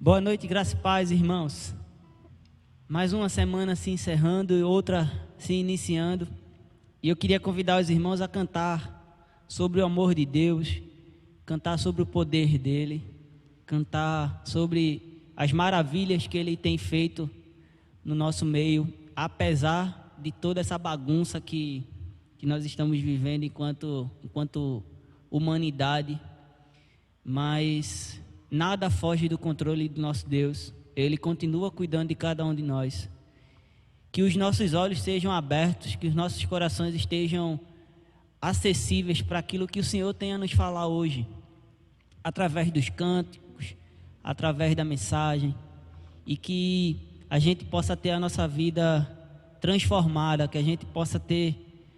Boa noite, graça e paz, irmãos. Mais uma semana se encerrando e outra se iniciando. E eu queria convidar os irmãos a cantar sobre o amor de Deus, cantar sobre o poder dele, cantar sobre as maravilhas que ele tem feito no nosso meio, apesar de toda essa bagunça que nós estamos vivendo enquanto humanidade. Mas nada foge do controle do nosso Deus. Ele continua cuidando de cada um de nós. Que os nossos olhos sejam abertos, que os nossos corações estejam acessíveis para aquilo que o Senhor tem a nos falar hoje, através dos cânticos, através da mensagem, e que a gente possa ter a nossa vida transformada, que a gente possa ter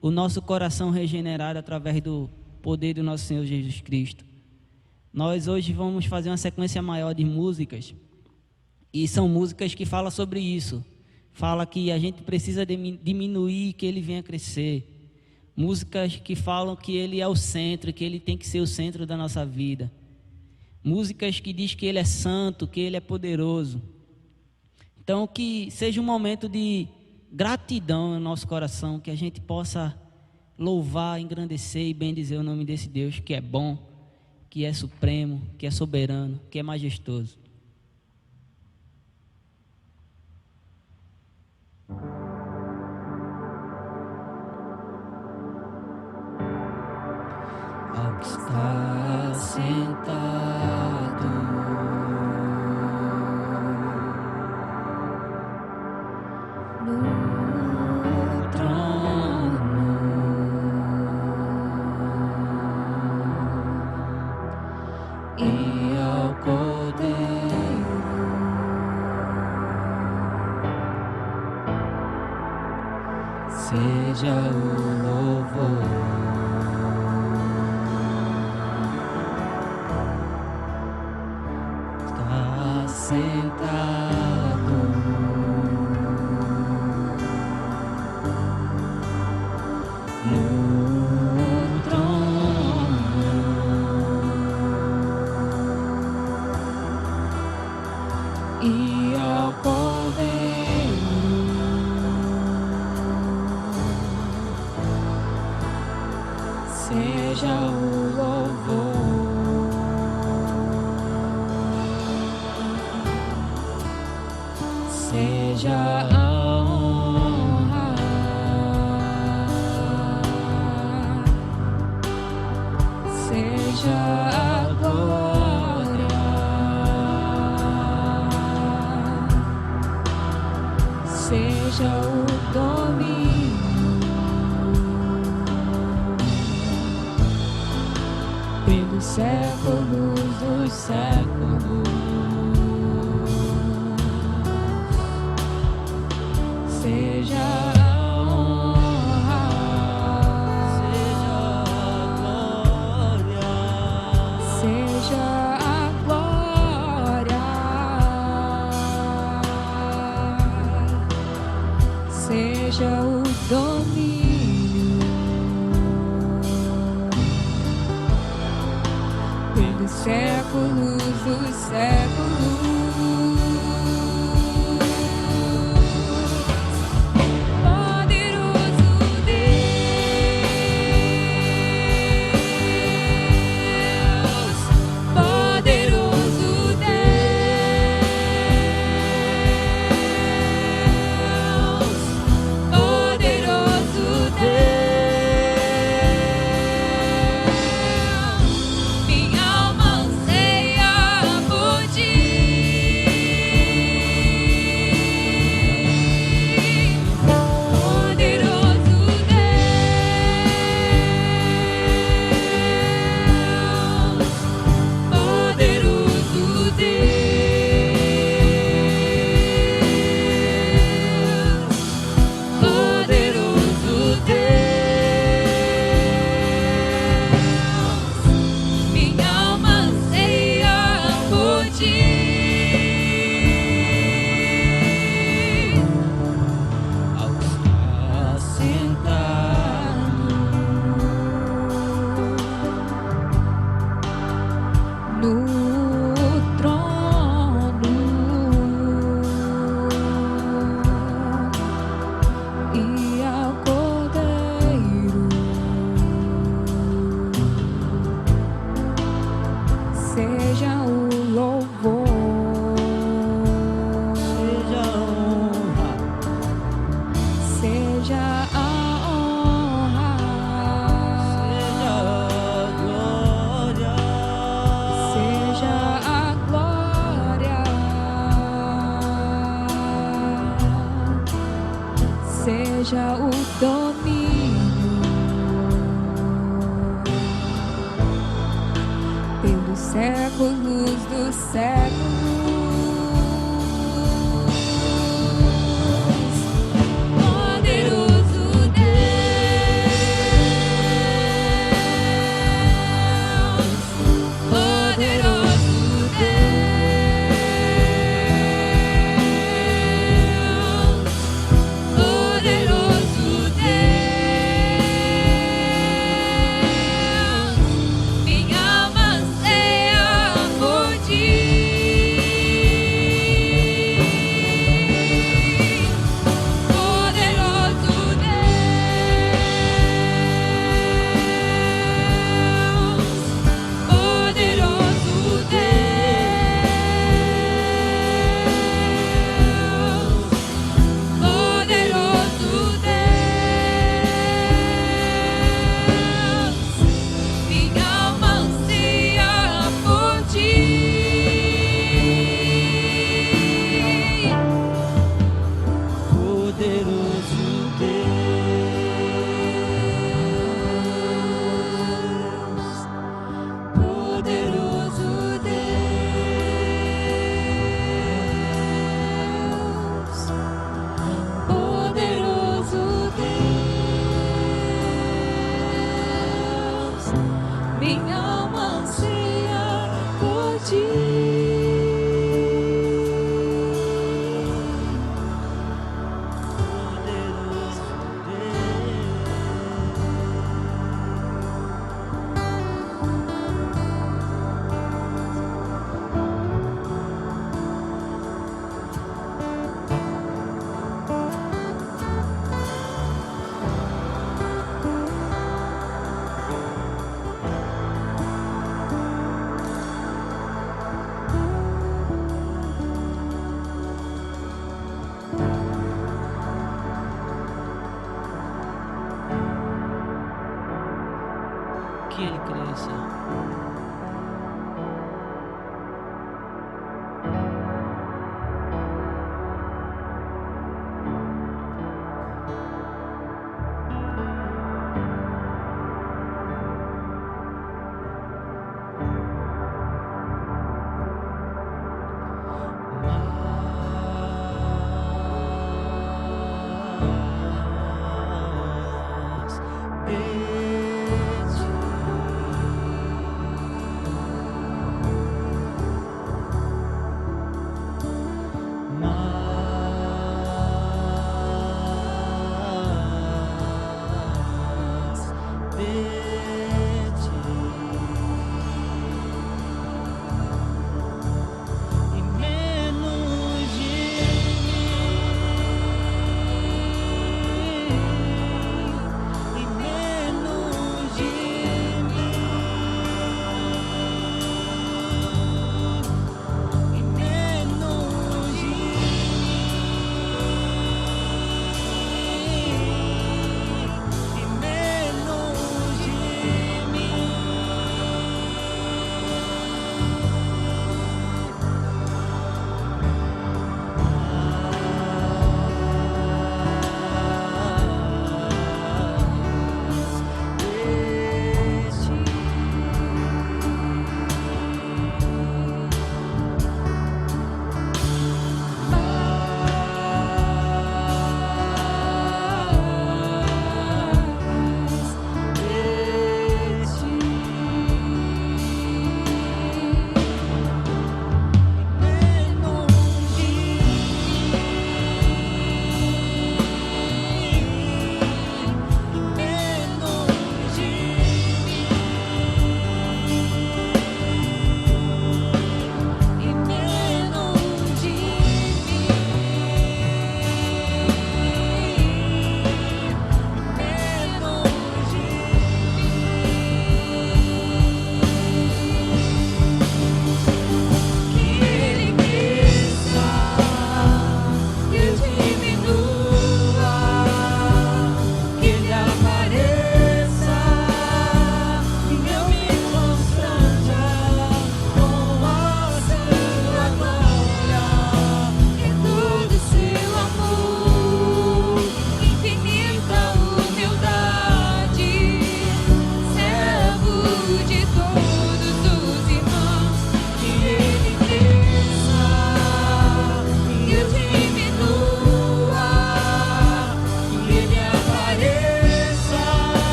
o nosso coração regenerado através do poder do nosso Senhor Jesus Cristo. Nós hoje vamos fazer uma sequência maior de músicas, e são músicas que falam sobre isso. Fala que a gente precisa diminuir e que ele venha crescer. Músicas que falam que ele é o centro, que ele tem que ser o centro da nossa vida. Músicas que diz que ele é santo, que ele é poderoso. Então que seja um momento de gratidão no nosso coração, que a gente possa louvar, engrandecer e bendizer o nome desse Deus que é bom, que é supremo, que é soberano, que é majestoso. Ao que está sentado no trono e ao Cordeiro seja o louvor. Sentado no trono e ao Cordeiro seja o louvor. Seja a honra, seja a glória, seja o domínio pelos séculos dos séculos. Seja a honra, Seja a glória, seja a glória, seja o domínio pelos séculos dos séculos. no trono pelos séculos dos séculos. Poderoso Deus, poderoso Deus, poderoso Deus, minha alma anseia por ti. Poderoso Deus, poderoso Deus, poderoso Deus, minha alma anseia por ti. Poderoso Poderoso Deus, minha alma anseia por ti.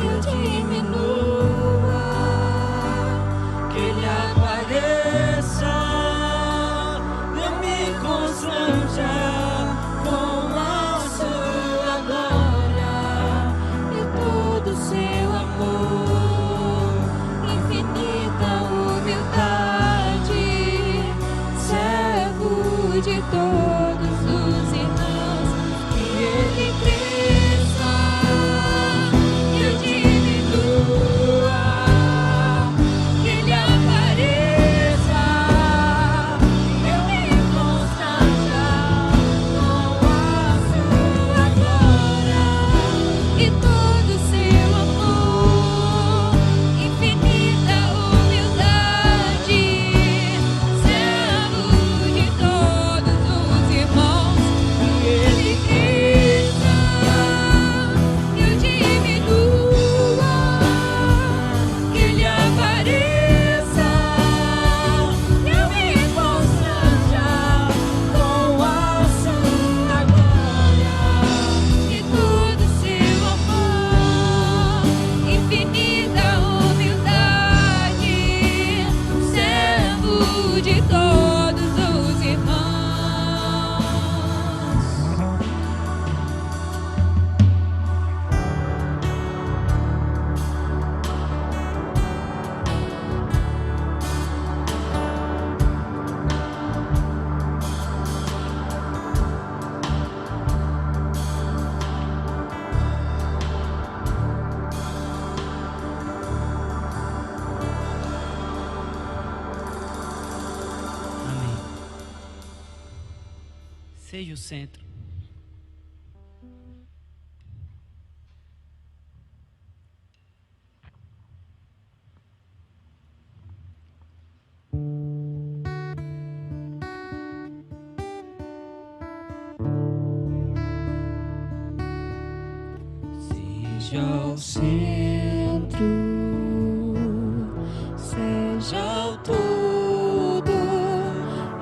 eu diminua, que Ele apareça, eu me constranja com a sua glória e todo seu amor, infinita humildade, servo de todos os irmãos, que Ele cresça, eu diminua, que Ele apareça, eu me constranja com a sua glória e todo seu amor, infinita humildade, servo de todos os irmãos, que Ele cresça, eu diminua, que Ele apareça, eu me constranja com a sua glória e todo seu amor, infinita humildade, servo de todos os irmãos. Amém. Seja o centro. Seja o centro, Seja o tudo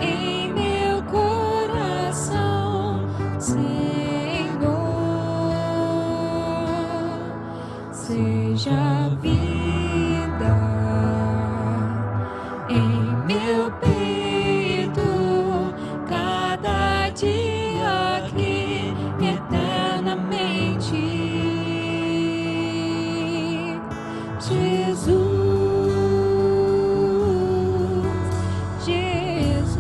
em meu coração, Senhor. Seja a vida em meu peito, cada dia aqui eternamente. Jesus, Jesus,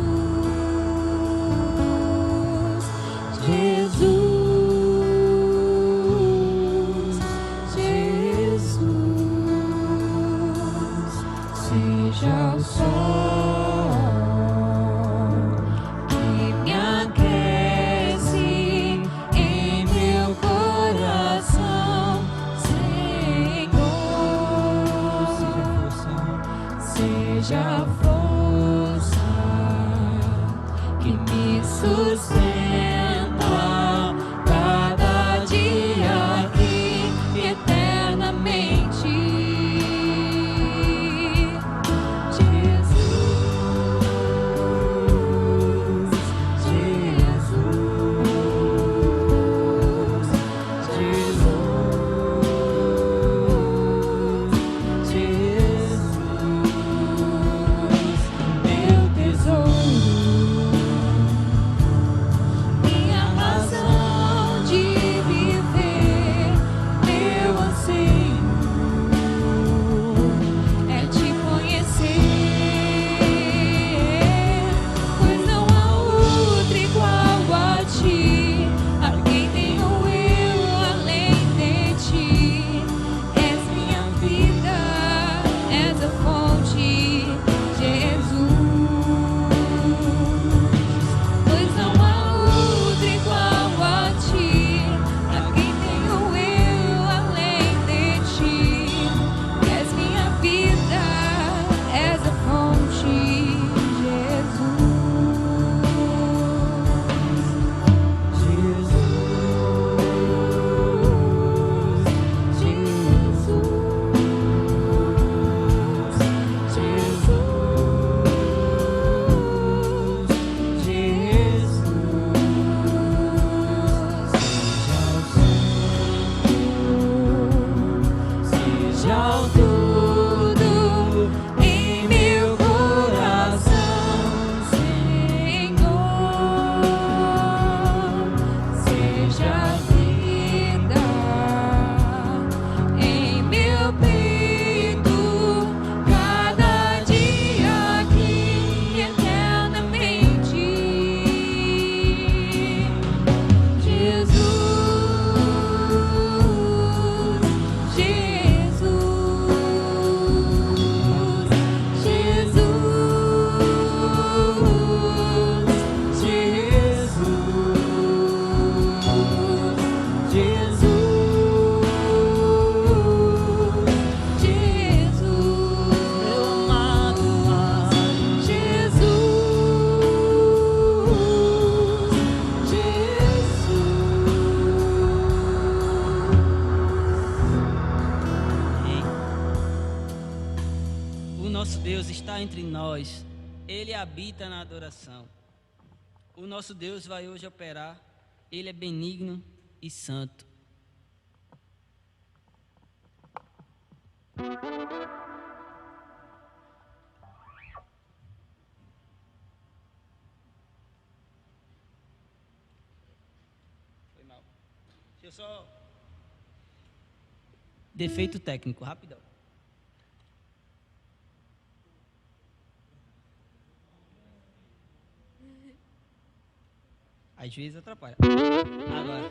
Jesus, Jesus, seja o sol que me aquece em meu coração, Senhor. Seja a força que me sustenta cada dia aqui eternamente. Jesus, meu tesouro. nosso Deus está entre nós. Ele habita na adoração. O nosso Deus vai hoje operar. Ele é benigno e santo. Foi mal. Deixa eu só... Defeito técnico, rapidão. Às vezes atrapalha. Agora.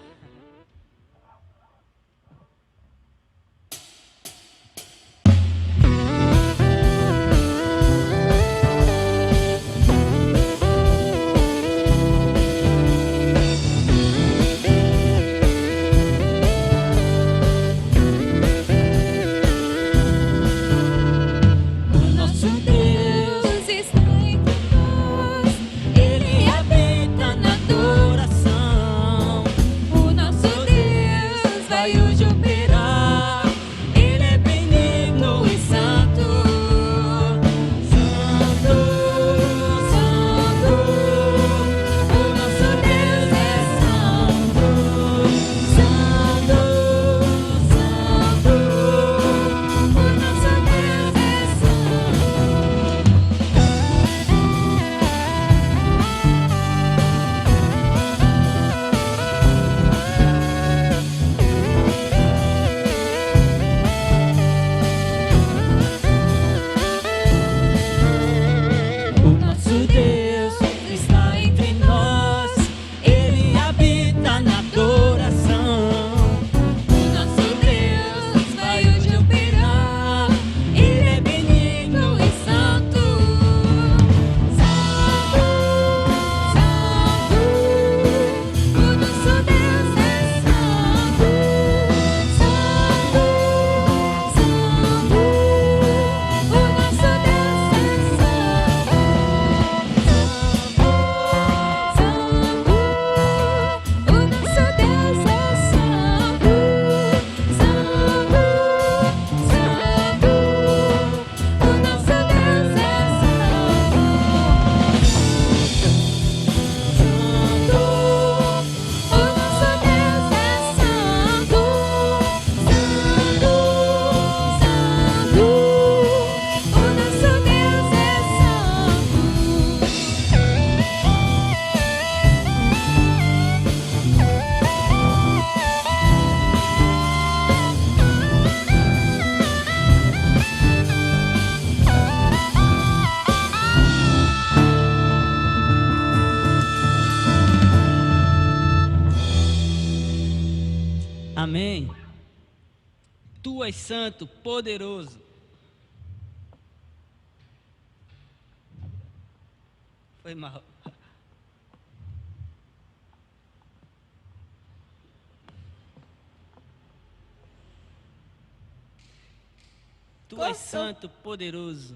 Amém. Tu és santo, poderoso. Foi mal. Tu és santo, poderoso.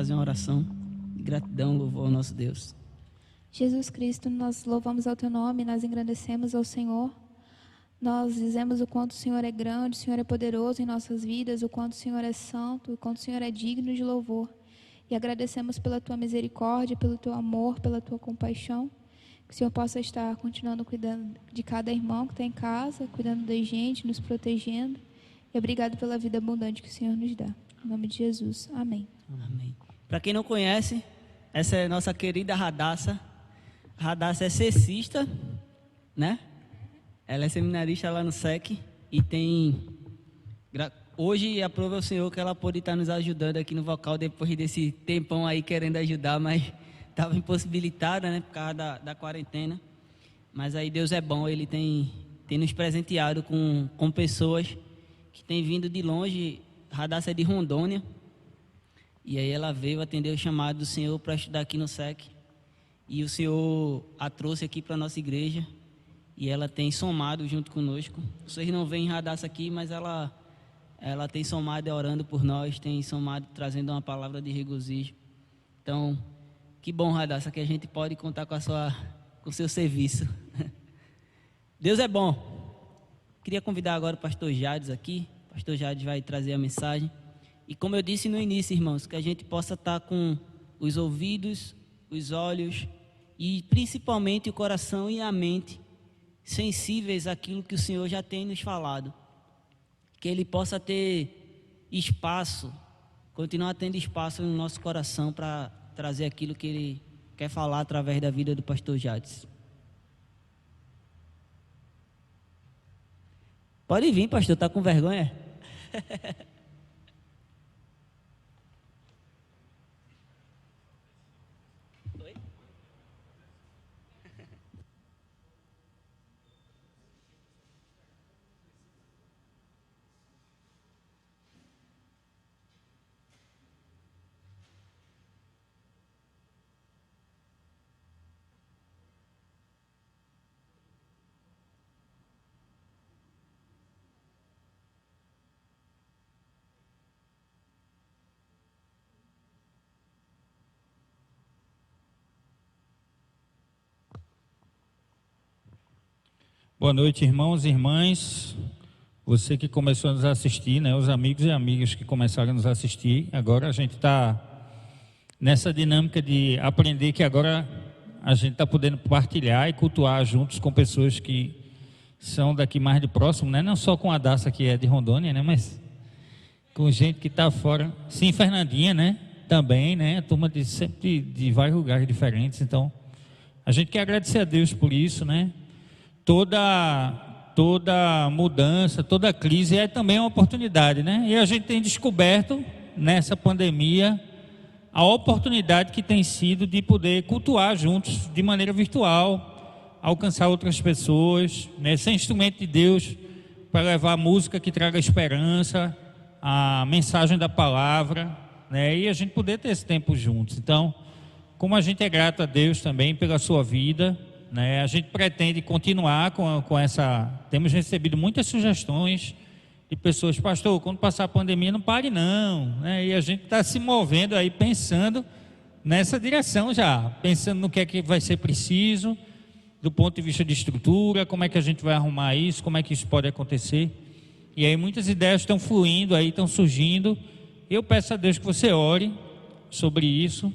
fazer uma oração de gratidão, louvor ao nosso Deus. Jesus Cristo, nós louvamos ao Teu nome, nós engrandecemos ao Senhor. Nós dizemos o quanto o Senhor é grande, o Senhor é poderoso em nossas vidas, o quanto o Senhor é santo, o quanto o Senhor é digno de louvor. E agradecemos pela Tua misericórdia, pelo Teu amor, pela Tua compaixão. Que o Senhor possa estar continuando cuidando de cada irmão que está em casa, cuidando da gente, nos protegendo. E obrigado pela vida abundante que o Senhor nos dá. Em nome de Jesus. Amém. Amém. Para quem não conhece, essa é a nossa querida Radassa. Radassa é cessista, né? Ela é seminarista lá no SEC e tem... Hoje, aprove ao Senhor que ela pode estar nos ajudando aqui no vocal depois desse tempão aí querendo ajudar, mas estava impossibilitada, né, por causa da quarentena. Mas aí Deus é bom, Ele tem nos presenteado com pessoas que têm vindo de longe. Radassa é de Rondônia e aí ela veio atender o chamado do Senhor para estudar aqui no SEC. E o Senhor a trouxe aqui para a nossa igreja. E ela tem somado junto conosco. Vocês não veem Radassa aqui, mas ela tem somado orando por nós, tem somado trazendo uma palavra de regozijo. Então, que bom, Radassa, que a gente pode contar com o seu serviço. Deus é bom. Queria convidar agora o pastor Jades aqui. O pastor Jades vai trazer a mensagem. E como eu disse no início, irmãos, que a gente possa estar com os ouvidos, os olhos e principalmente o coração e a mente sensíveis àquilo que o Senhor já tem nos falado. Que Ele possa ter espaço, continuar tendo espaço no nosso coração para trazer aquilo que Ele quer falar através da vida do pastor Jades. Pode vir, pastor, tá com vergonha? Boa noite, irmãos e irmãs. Você que começou a nos assistir, né? Os amigos e amigas que começaram a nos assistir. Agora a gente está nessa dinâmica de aprender que agora a gente está podendo partilhar e cultuar juntos com pessoas que são daqui mais de próximo, né? Não só com a Daça, que é de Rondônia, né? Mas com gente que está fora. Sim, Fernandinha, né? Também, né? A turma sempre de vários lugares diferentes. Então, a gente quer agradecer a Deus por isso, né? Toda mudança, toda crise é também uma oportunidade, né? E a gente tem descoberto nessa pandemia a oportunidade que tem sido de poder cultuar juntos de maneira virtual, alcançar outras pessoas, né? Ser instrumento de Deus para levar a música que traga esperança, a mensagem da palavra, né? E a gente poder ter esse tempo juntos. Então, como a gente é grato a Deus também pela sua vida, né? A gente pretende continuar com essa... Temos recebido muitas sugestões de pessoas, pastor, quando passar a pandemia não pare não, né? E a gente está se movendo aí, pensando nessa direção já, pensando no que é que vai ser preciso, do ponto de vista de estrutura, como é que a gente vai arrumar isso, como é que isso pode acontecer. E aí muitas ideias estão fluindo aí, estão surgindo. Eu peço a Deus que você ore sobre isso,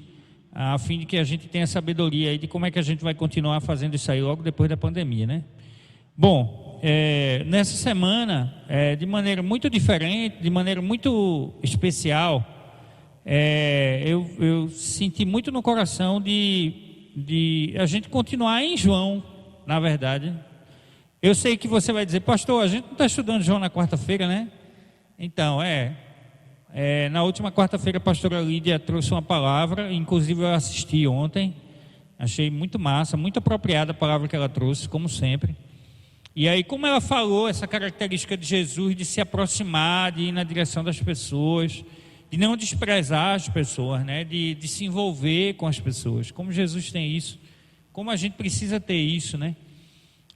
a fim de que a gente tenha sabedoria aí de como é que a gente vai continuar fazendo isso aí logo depois da pandemia, né? Bom, nessa semana, de maneira muito diferente, de maneira muito especial, eu senti muito no coração de a gente continuar em João, na verdade. Eu sei que você vai dizer, pastor, a gente não está estudando João na quarta-feira, né? Então, na última quarta-feira a pastora Lídia trouxe uma palavra, inclusive eu assisti ontem, achei muito massa, muito apropriada a palavra que ela trouxe, como sempre. E aí, como ela falou, essa característica de Jesus de se aproximar, de ir na direção das pessoas, de não desprezar as pessoas, né? de se envolver com as pessoas, como Jesus tem isso, como a gente precisa ter isso, né?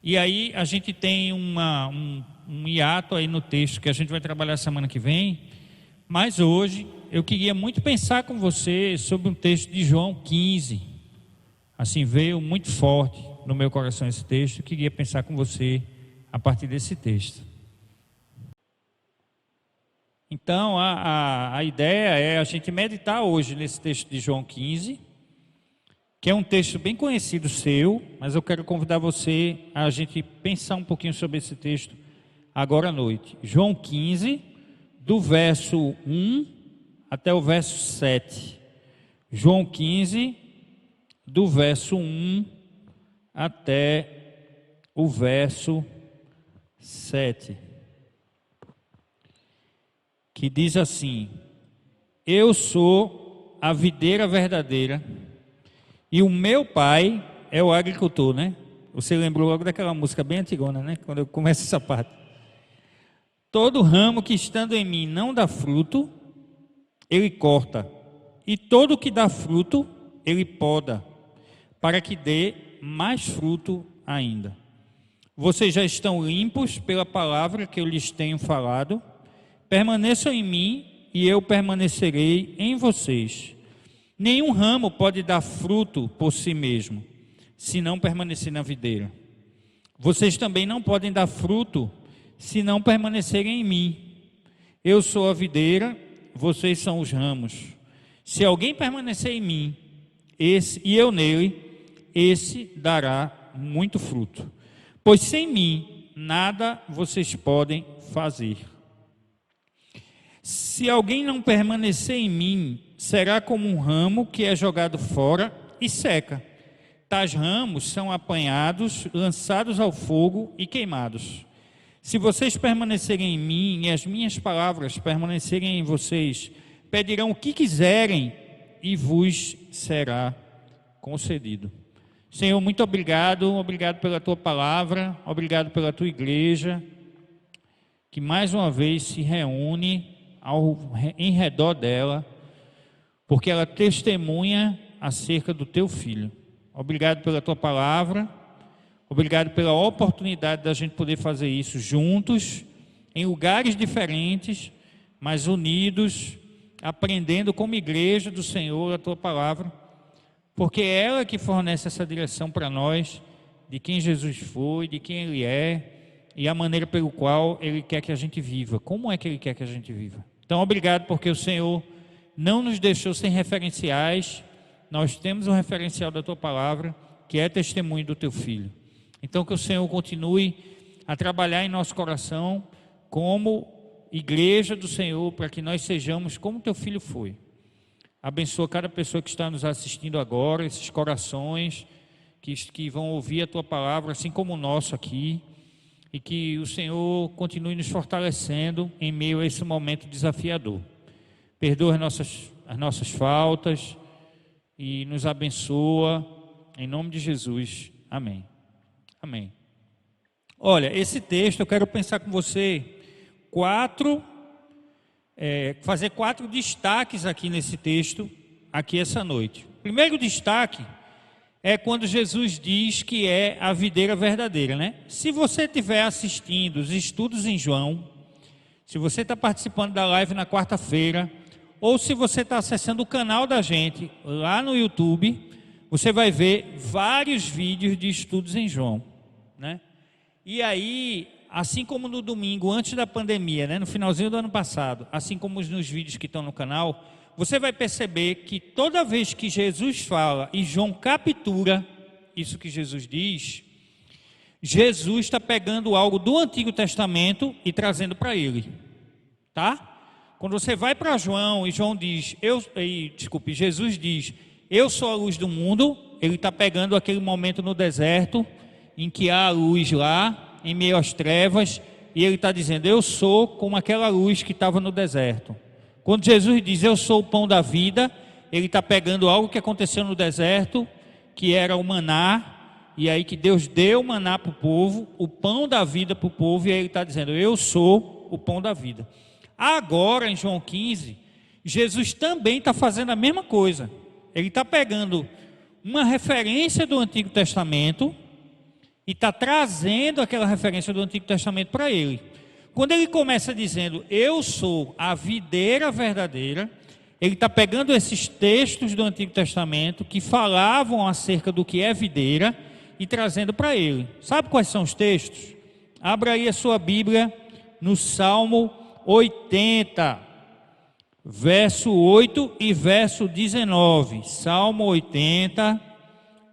E aí a gente tem um hiato aí no texto que a gente vai trabalhar semana que vem. Mas hoje eu queria muito pensar com você sobre um texto de João 15. Assim, veio muito forte no meu coração esse texto. Eu queria pensar com você a partir desse texto. Então, a ideia é a gente meditar hoje nesse texto de João 15, que é um texto bem conhecido seu, mas eu quero convidar você a gente pensar um pouquinho sobre esse texto agora à noite. João 15, do verso 1 até o verso 7. João 15, do verso 1 até o verso 7. Que diz assim: eu sou a videira verdadeira e o meu pai é o agricultor, né? Você lembrou logo daquela música bem antigona, né? Quando eu começo essa parte. Todo ramo que estando em mim não dá fruto, ele corta, e todo que dá fruto, ele poda, para que dê mais fruto ainda. Vocês já estão limpos pela palavra que eu lhes tenho falado. Permaneçam em mim e eu permanecerei em vocês. Nenhum ramo pode dar fruto por si mesmo, se não permanecer na videira. Vocês também não podem dar fruto, se não permanecerem em mim. Eu sou a videira, vocês são os ramos. Se alguém permanecer em mim, e eu nele, esse dará muito fruto. Pois sem mim, nada vocês podem fazer. Se alguém não permanecer em mim, será como um ramo que é jogado fora e seca. Tais ramos são apanhados, lançados ao fogo e queimados. Se vocês permanecerem em mim e as minhas palavras permanecerem em vocês, pedirão o que quiserem e vos será concedido. Senhor, muito obrigado pela tua palavra, obrigado pela tua igreja, que mais uma vez se reúne em redor dela, porque ela testemunha acerca do teu filho. Obrigado pela tua palavra, obrigado pela oportunidade da gente poder fazer isso juntos, em lugares diferentes, mas unidos, aprendendo como igreja do Senhor a tua palavra, porque é ela que fornece essa direção para nós, de quem Jesus foi, de quem Ele é, e a maneira pelo qual Ele quer que a gente viva. Como é que Ele quer que a gente viva? Então, obrigado porque o Senhor não nos deixou sem referenciais. Nós temos um referencial da tua palavra, que é testemunho do teu filho. Então, que o Senhor continue a trabalhar em nosso coração como igreja do Senhor, para que nós sejamos como teu filho foi. Abençoa cada pessoa que está nos assistindo agora, esses corações que vão ouvir a tua palavra, assim como o nosso aqui. E que o Senhor continue nos fortalecendo em meio a esse momento desafiador. Perdoa as nossas faltas e nos abençoa, em nome de Jesus. Amém. Amém. Olha, esse texto eu quero pensar com você fazer 4 destaques aqui nesse texto, aqui essa noite. O primeiro destaque é quando Jesus diz que é a videira verdadeira, né? Se você estiver assistindo os estudos em João, se você está participando da live na quarta-feira, ou se você está acessando o canal da gente lá no YouTube, você vai ver vários vídeos de estudos em João, né? E aí, assim como no domingo, antes da pandemia, né, no finalzinho do ano passado, assim como nos vídeos que estão no canal, você vai perceber que toda vez que Jesus fala e João captura isso que Jesus diz, Jesus está pegando algo do Antigo Testamento e trazendo para ele, tá? Quando você vai para João e João diz, Jesus diz, eu sou a luz do mundo, ele está pegando aquele momento no deserto em que há a luz lá, em meio às trevas, e ele está dizendo, eu sou como aquela luz que estava no deserto. Quando Jesus diz, eu sou o pão da vida, ele está pegando algo que aconteceu no deserto, que era o maná, e aí que Deus deu o maná para o povo, o pão da vida para o povo, e aí ele está dizendo, eu sou o pão da vida. Agora, em João 15, Jesus também está fazendo a mesma coisa. Ele está pegando uma referência do Antigo Testamento e está trazendo aquela referência do Antigo Testamento para ele. Quando ele começa dizendo, eu sou a videira verdadeira, Ele está pegando esses textos do Antigo Testamento que falavam acerca do que é videira e trazendo para ele. Sabe quais são os textos? Abra aí a sua Bíblia no Salmo 80, verso 8 e verso 19. Salmo 80,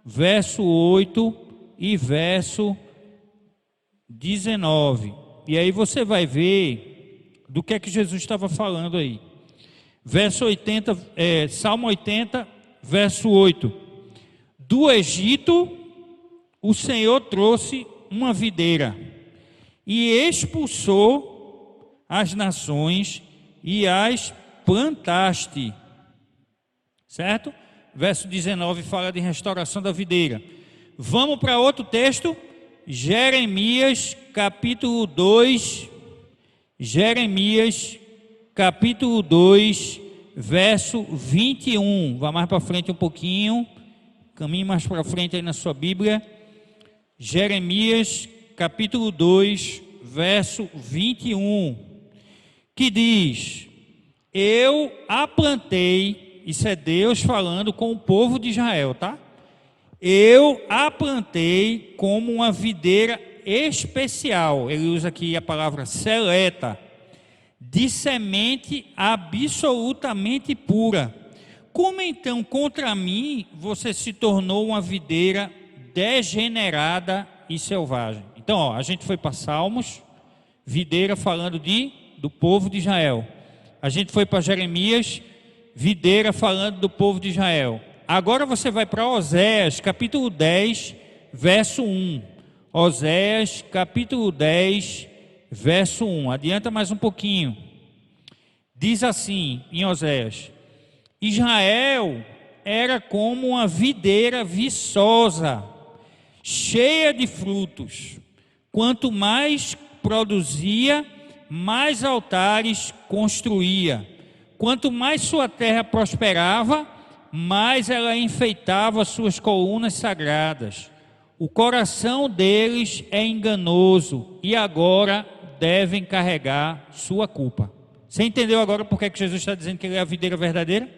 verso 8 e verso 19. E aí você vai ver do que é que Jesus estava falando aí. Verso 80, Salmo 80, verso 8. Do Egito o Senhor trouxe uma videira e expulsou as nações e as plantaste. Certo? Verso 19 fala de restauração da videira. Vamos para outro texto, Jeremias capítulo 2, Jeremias capítulo 2, verso 21. Vá mais para frente um pouquinho, caminhe mais para frente aí na sua Bíblia. Jeremias capítulo 2, verso 21, que diz: eu a plantei, isso é Deus falando com o povo de Israel, tá? Eu a plantei como uma videira especial, ele usa aqui a palavra seleta, de semente absolutamente pura. Como então contra mim você se tornou uma videira degenerada e selvagem? Então, ó, a gente foi para Salmos, videira falando do povo de Israel. A gente foi para Jeremias, videira falando do povo de Israel. Agora você vai para Oséias, capítulo 10, verso 1. Oséias, capítulo 10, verso 1. Adianta mais um pouquinho. Diz assim em Oséias: Israel era como uma videira viçosa, cheia de frutos. Quanto mais produzia, mais altares construía. Quanto mais sua terra prosperava, mais ela enfeitava suas colunas sagradas. O coração deles é enganoso e agora devem carregar sua culpa. Você entendeu agora por que Jesus está dizendo que ele é a videira verdadeira?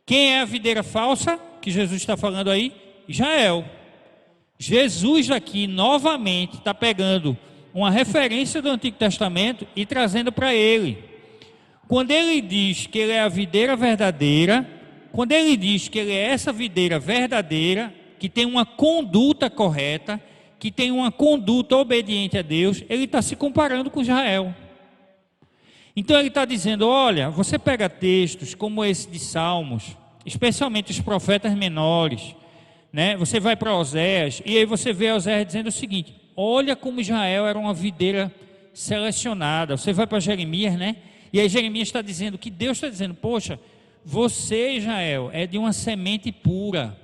Quem é a videira falsa que Jesus está falando aí? Israel. Jesus aqui novamente está pegando uma referência do Antigo Testamento e trazendo para ele. Quando ele diz que ele é a videira verdadeira, quando ele diz que ele é essa videira verdadeira, que tem uma conduta correta, que tem uma conduta obediente a Deus, ele está se comparando com Israel. Então ele está dizendo, olha, você pega textos como esse de Salmos, especialmente os profetas menores, né? Você vai para Oséias, e aí você vê Oséias dizendo o seguinte: olha como Israel era uma videira selecionada. Você vai para Jeremias, né? E aí Jeremias está dizendo que Deus está dizendo, poxa, você, Israel, é de uma semente pura,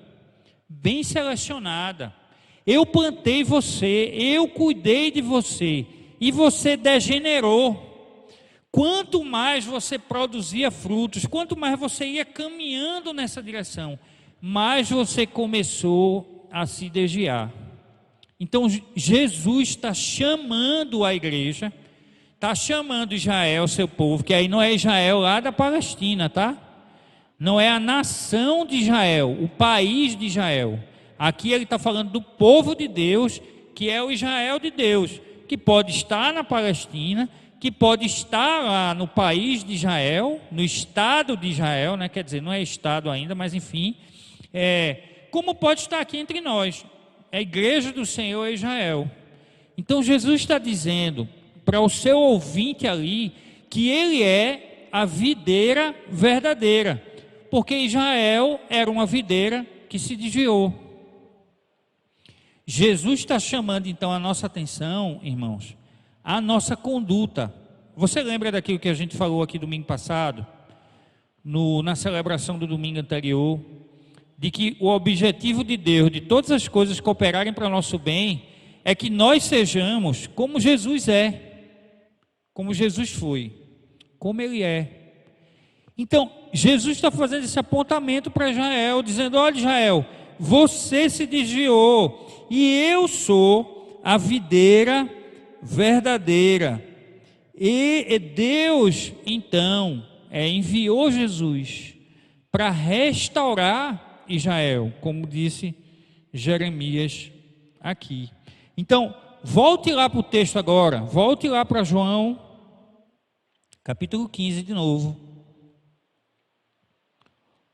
bem selecionada. Eu plantei você, eu cuidei de você, e você degenerou. Quanto mais você produzia frutos, quanto mais você ia caminhando nessa direção, mais você começou a se desviar. Então Jesus está chamando a igreja, está chamando Israel, seu povo, que aí não é Israel lá da Palestina, tá? Não é a nação de Israel, o país de Israel. Aqui ele está falando do povo de Deus, que é o Israel de Deus, que pode estar na Palestina, que pode estar lá no país de Israel, no estado de Israel, né? Quer dizer, não é estado ainda, mas enfim, como pode estar aqui entre nós. A igreja do Senhor é Israel. Então Jesus está dizendo para o seu ouvinte ali que ele é a videira verdadeira, porque Israel era uma videira que se desviou. Jesus está chamando então a nossa atenção, irmãos, a nossa conduta. Você lembra daquilo que a gente falou aqui domingo passado, na celebração do domingo anterior, de que o objetivo de Deus, de todas as coisas cooperarem para o nosso bem, é que nós sejamos como Jesus é, como Jesus foi, como Ele é. Então, Jesus está fazendo esse apontamento para Israel, dizendo, olha Israel, você se desviou, e eu sou a videira verdadeira. E Deus, então, enviou Jesus para restaurar Israel, como disse Jeremias aqui. Então, volte lá para o texto agora, volte lá para João, capítulo 15 de novo.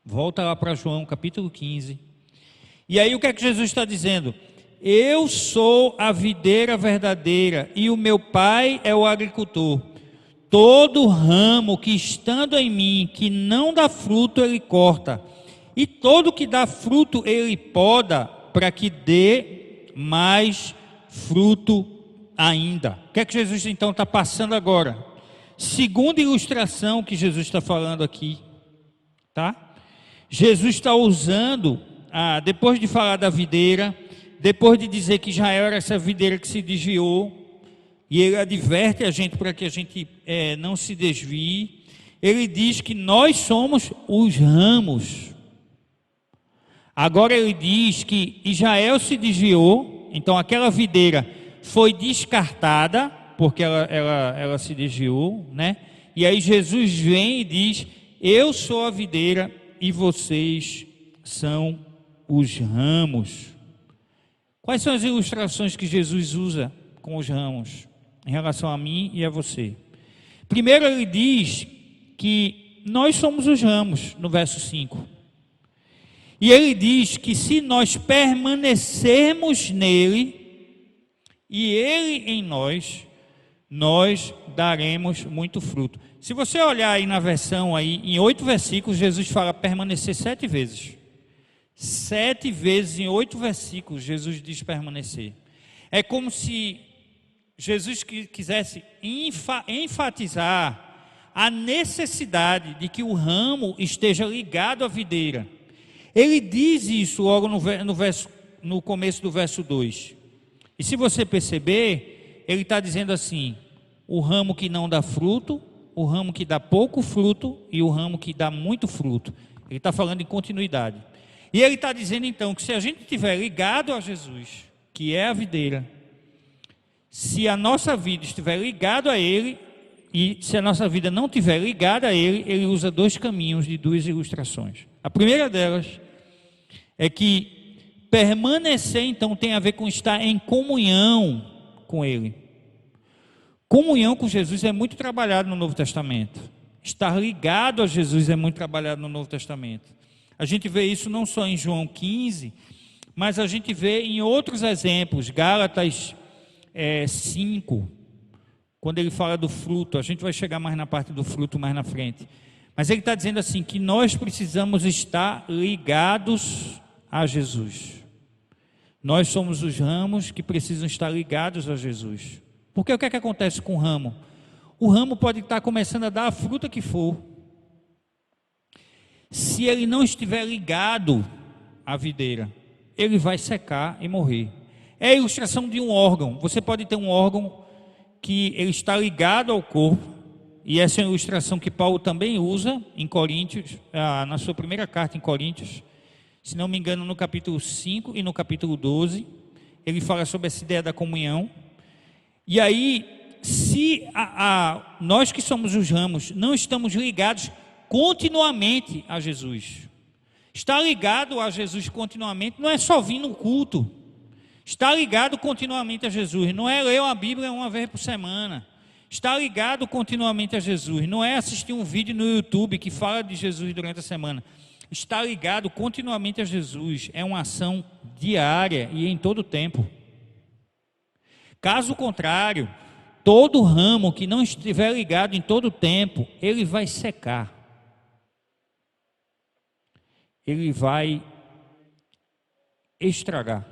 Volta lá para João, capítulo 15. E aí o que é que Jesus está dizendo? Eu sou a videira verdadeira e o meu Pai é o agricultor. Todo ramo que estando em mim, que não dá fruto, ele corta. E todo que dá fruto, ele poda, para que dê mais fruto ainda. O que é que Jesus então está passando agora? Segunda ilustração que Jesus está falando aqui, tá? Jesus está usando, depois de falar da videira, depois de dizer que Israel era essa videira que se desviou, e ele adverte a gente para que a gente não se desvie, ele diz que nós somos os ramos. Agora ele diz que Israel se desviou, então aquela videira foi descartada, porque ela se desviou, né? E aí Jesus vem e diz, eu sou a videira e vocês são os ramos. Quais são as ilustrações que Jesus usa com os ramos em relação a mim e a você? Primeiro ele diz que nós somos os ramos, no verso 5. E ele diz que se nós permanecermos nele e ele em nós, nós daremos muito fruto. Se você olhar aí na versão, aí, em 8 versículos, Jesus fala permanecer 7 vezes. 7 vezes em 8 versículos, Jesus diz permanecer. É como se Jesus quisesse enfatizar a necessidade de que o ramo esteja ligado à videira. Ele diz isso logo no começo do verso 2. E se você perceber, ele está dizendo assim, o ramo que não dá fruto, o ramo que dá pouco fruto e o ramo que dá muito fruto. Ele está falando em continuidade. E ele está dizendo então que se a gente estiver ligado a Jesus, que é a videira, se a nossa vida estiver ligada a ele, e se a nossa vida não estiver ligada a ele, ele usa 2 caminhos de 2 ilustrações. A primeira delas é que permanecer então tem a ver com estar em comunhão com ele. Comunhão com Jesus é muito trabalhado no Novo Testamento. Estar ligado a Jesus é muito trabalhado no Novo Testamento. A gente vê isso não só em João 15, mas a gente vê em outros exemplos. Gálatas 5, quando ele fala do fruto, a gente vai chegar mais na parte do fruto mais na frente. Mas ele está dizendo assim, que nós precisamos estar ligados a Jesus. Nós somos os ramos que precisam estar ligados a Jesus. Porque o que é que acontece com o ramo? O ramo pode estar começando a dar a fruta que for. Se ele não estiver ligado à videira, ele vai secar e morrer. É a ilustração de um órgão. Você pode ter um órgão que ele está ligado ao corpo, e essa é a ilustração que Paulo também usa em Coríntios, na sua primeira carta em Coríntios, se não me engano no capítulo 5 e no capítulo 12, ele fala sobre essa ideia da comunhão. E aí, se nós que somos os ramos não estamos ligados continuamente a Jesus, estar ligado a Jesus continuamente não é só vir no culto, estar ligado continuamente a Jesus não é ler a Bíblia uma vez por semana, estar ligado continuamente a Jesus não é assistir um vídeo no YouTube que fala de Jesus durante a semana. Estar ligado continuamente a Jesus é uma ação diária e em todo o tempo. Caso contrário, todo ramo que não estiver ligado em todo o tempo, ele vai secar. Ele vai estragar.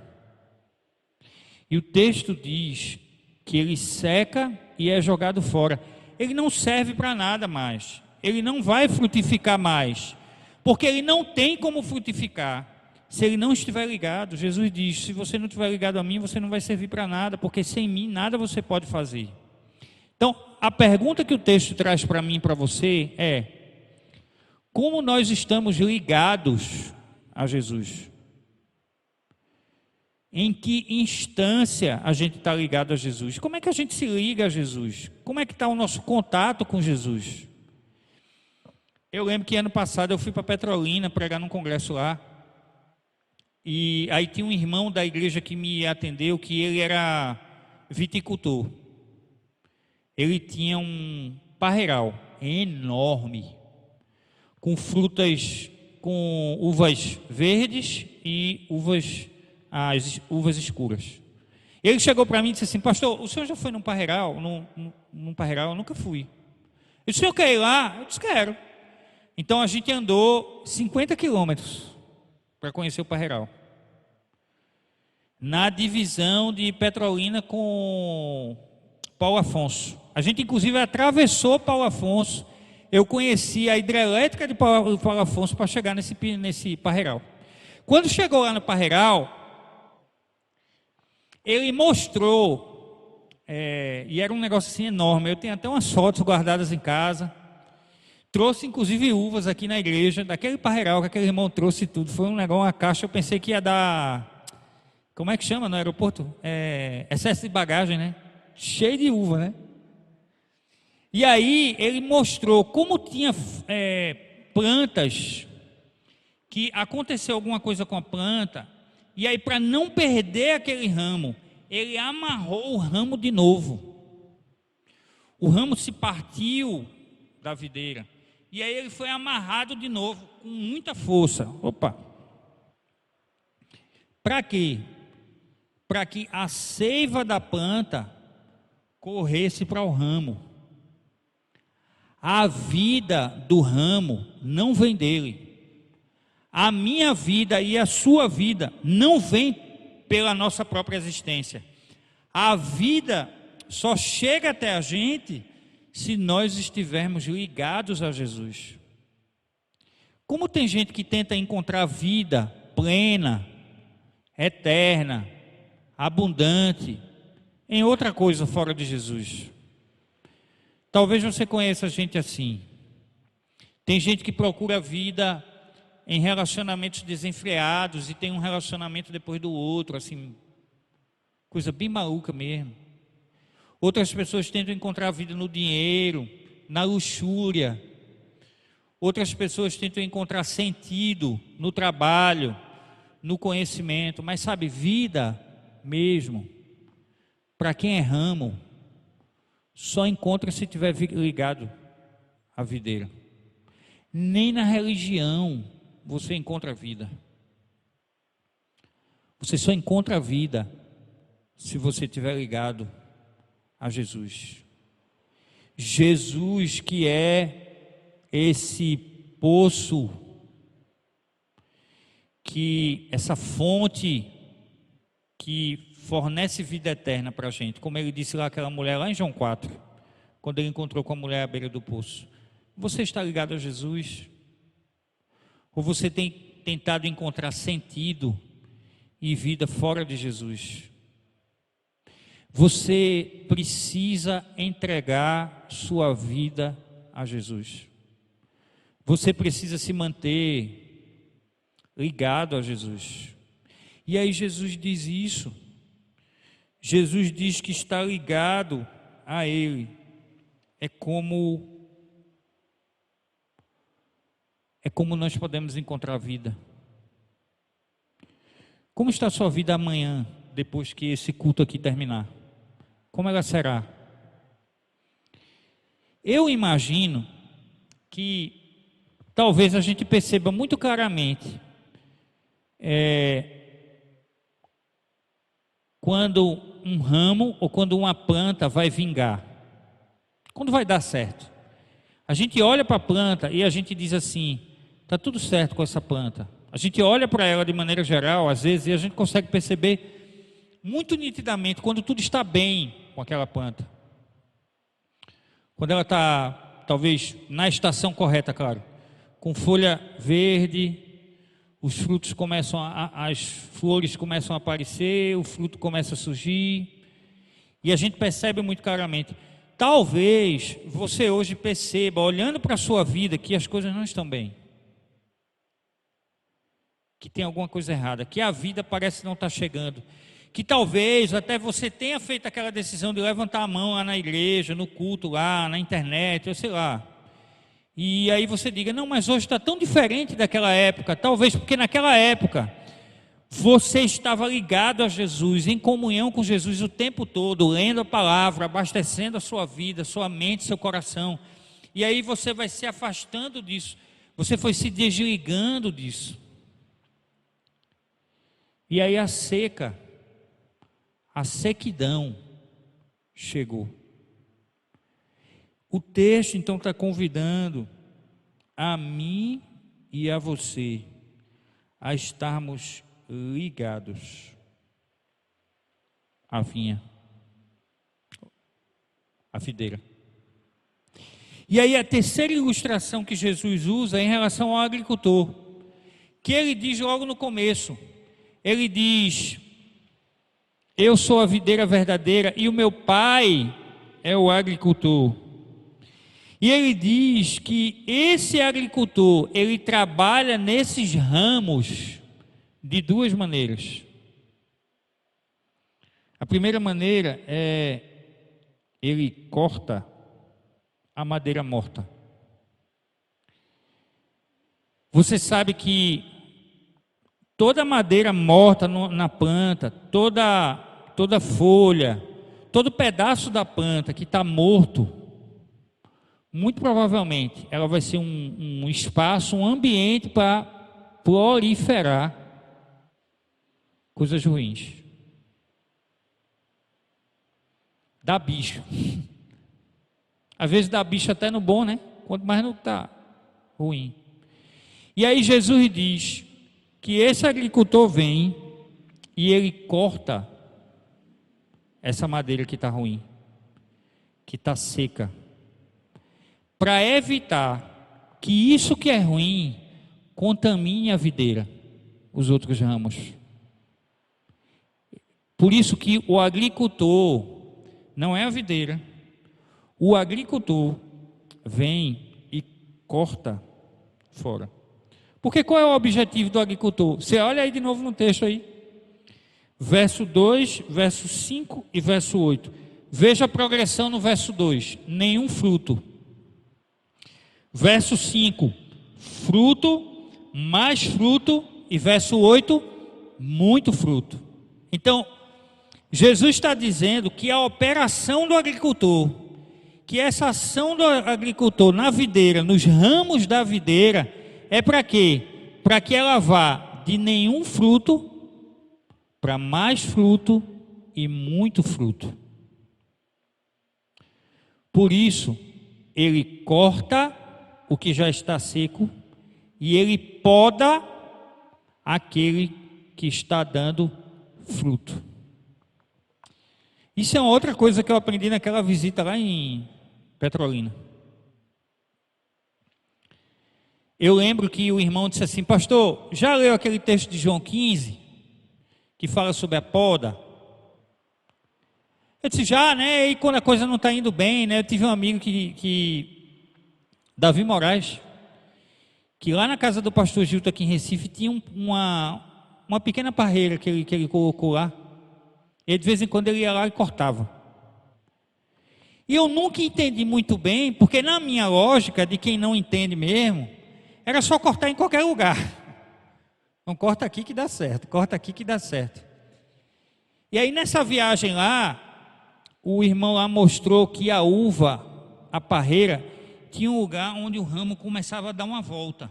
E o texto diz que ele seca e é jogado fora. Ele não serve para nada mais. Ele não vai frutificar mais. Porque ele não tem como frutificar se ele não estiver ligado. Jesus diz, se você não estiver ligado a mim, você não vai servir para nada, porque sem mim nada você pode fazer. Então, a pergunta que o texto traz para mim e para você é, como nós estamos ligados a Jesus? Em que instância a gente está ligado a Jesus? Como é que a gente se liga a Jesus? Como é que está o nosso contato com Jesus? Eu lembro que ano passado eu fui para Petrolina pregar num congresso lá. E aí tinha um irmão da igreja que me atendeu, que ele era viticultor. Ele tinha um parreiral enorme, com frutas, com uvas verdes e as uvas escuras. Ele chegou para mim e disse assim: pastor, o senhor já foi num parreiral? Num parreiral eu nunca fui. E o senhor quer ir lá? Eu disse: quero. Então a gente andou 50 quilômetros para conhecer o parreiral. Na divisão de Petrolina com Paulo Afonso. A gente inclusive atravessou Paulo Afonso. Eu conheci a hidrelétrica de Paulo Afonso para chegar nesse parreiral. Quando chegou lá no parreiral, ele mostrou, e era um negócio assim enorme. Eu tenho até umas fotos guardadas em casa. Trouxe inclusive uvas aqui na igreja, daquele parreiral que aquele irmão trouxe tudo. Foi um negócio, uma caixa, eu pensei que ia dar, como é que chama no aeroporto? Excesso de bagagem, né? Cheio de uva, né? E aí ele mostrou como tinha plantas, que aconteceu alguma coisa com a planta, e aí para não perder aquele ramo, ele amarrou o ramo de novo. O ramo se partiu da videira. E aí ele foi amarrado de novo, com muita força. Opa! Para quê? Para que a seiva da planta corresse para o ramo. A vida do ramo não vem dele. A minha vida e a sua vida não vem pela nossa própria existência. A vida só chega até a gente se nós estivermos ligados a Jesus. Como tem gente que tenta encontrar vida plena, eterna, abundante, em outra coisa fora de Jesus. Talvez você conheça gente assim. Tem gente que procura vida em relacionamentos desenfreados e tem um relacionamento depois do outro, assim, coisa bem maluca mesmo. Outras pessoas tentam encontrar vida no dinheiro, na luxúria. Outras pessoas tentam encontrar sentido no trabalho, no conhecimento. Mas sabe, vida mesmo, para quem é ramo, só encontra se estiver ligado à videira. Nem na religião você encontra vida. Você só encontra vida se você estiver ligado a Jesus. Jesus, que é esse poço, que essa fonte que fornece vida eterna para a gente, como ele disse lá aquela mulher lá em João 4, quando ele encontrou com a mulher à beira do poço. Você está ligado a Jesus? Ou você tem tentado encontrar sentido e vida fora de Jesus? Você precisa entregar sua vida a Jesus. Você precisa se manter ligado a Jesus. E aí Jesus diz isso. Jesus diz que estar ligado a Ele é como nós podemos encontrar vida. Como está a sua vida amanhã, depois que esse culto aqui terminar? Como ela será? Eu imagino que talvez a gente perceba muito claramente quando um ramo ou quando uma planta vai vingar, quando vai dar certo. A gente olha para a planta e a gente diz assim: está tudo certo com essa planta. A gente olha para ela de maneira geral, às vezes, e a gente consegue perceber muito nitidamente quando tudo está bem com aquela planta. Quando ela está, talvez, na estação correta, claro, com folha verde, os frutos começam as flores começam a aparecer, o fruto começa a surgir, e a gente percebe muito claramente. Talvez você hoje perceba, olhando para a sua vida, que as coisas não estão bem, que tem alguma coisa errada, que a vida parece não estar chegando, que talvez até você tenha feito aquela decisão de levantar a mão lá na igreja, no culto lá, na internet, eu sei lá, E aí você diga, não, mas hoje está tão diferente daquela época. Talvez porque naquela época você estava ligado a Jesus, em comunhão com Jesus o tempo todo, lendo a palavra, abastecendo a sua vida, sua mente, seu coração. E aí você vai se afastando disso, você foi se desligando disso. E aí a sequidão chegou. O texto então está convidando a mim e a você a estarmos ligados à vinha, à videira. E aí a terceira ilustração que Jesus usa é em relação ao agricultor, que ele diz logo no começo, ele diz, eu sou a videira verdadeira e o meu pai é o agricultor. E ele diz que esse agricultor, ele trabalha nesses ramos de duas maneiras. A primeira maneira é, ele corta a madeira morta. Você sabe que toda madeira morta na planta, toda folha, todo pedaço da planta que está morto, muito provavelmente ela vai ser um espaço, um ambiente para proliferar coisas ruins. Dá bicho. Às vezes dá bicho até no bom, né? Quanto mais não está ruim. E aí Jesus diz que esse agricultor vem e ele corta essa madeira que está ruim, que está seca, para evitar que isso que é ruim contamine a videira, os outros ramos. Por isso que o agricultor não é a videira, o agricultor vem e corta fora. Porque qual é o objetivo do agricultor? Você olha aí de novo no texto aí, verso 2, verso 5 e verso 8. Veja a progressão no verso 2, nenhum fruto. Verso 5, fruto, mais fruto, e verso 8, muito fruto. Então, Jesus está dizendo que a operação do agricultor, que essa ação do agricultor na videira, nos ramos da videira, é para quê? Para que ela vá de nenhum fruto para mais fruto e muito fruto. Por isso, ele corta o que já está seco e ele poda aquele que está dando fruto. Isso é outra coisa que eu aprendi naquela visita lá em Petrolina. Eu lembro que o irmão disse assim, pastor, já leu aquele texto de João 15, que fala sobre a poda? Eu disse, já, né, e quando a coisa não está indo bem, né, eu tive um amigo Davi Moraes, que lá na casa do pastor Gilton aqui em Recife, tinha uma pequena parreira que ele colocou lá, e de vez em quando ele ia lá e cortava. E eu nunca entendi muito bem, porque na minha lógica, de quem não entende mesmo, era só cortar em qualquer lugar. Então corta aqui que dá certo, corta aqui que dá certo. E aí nessa viagem lá, o irmão lá mostrou que a uva, a parreira, tinha um lugar onde o ramo começava a dar uma volta,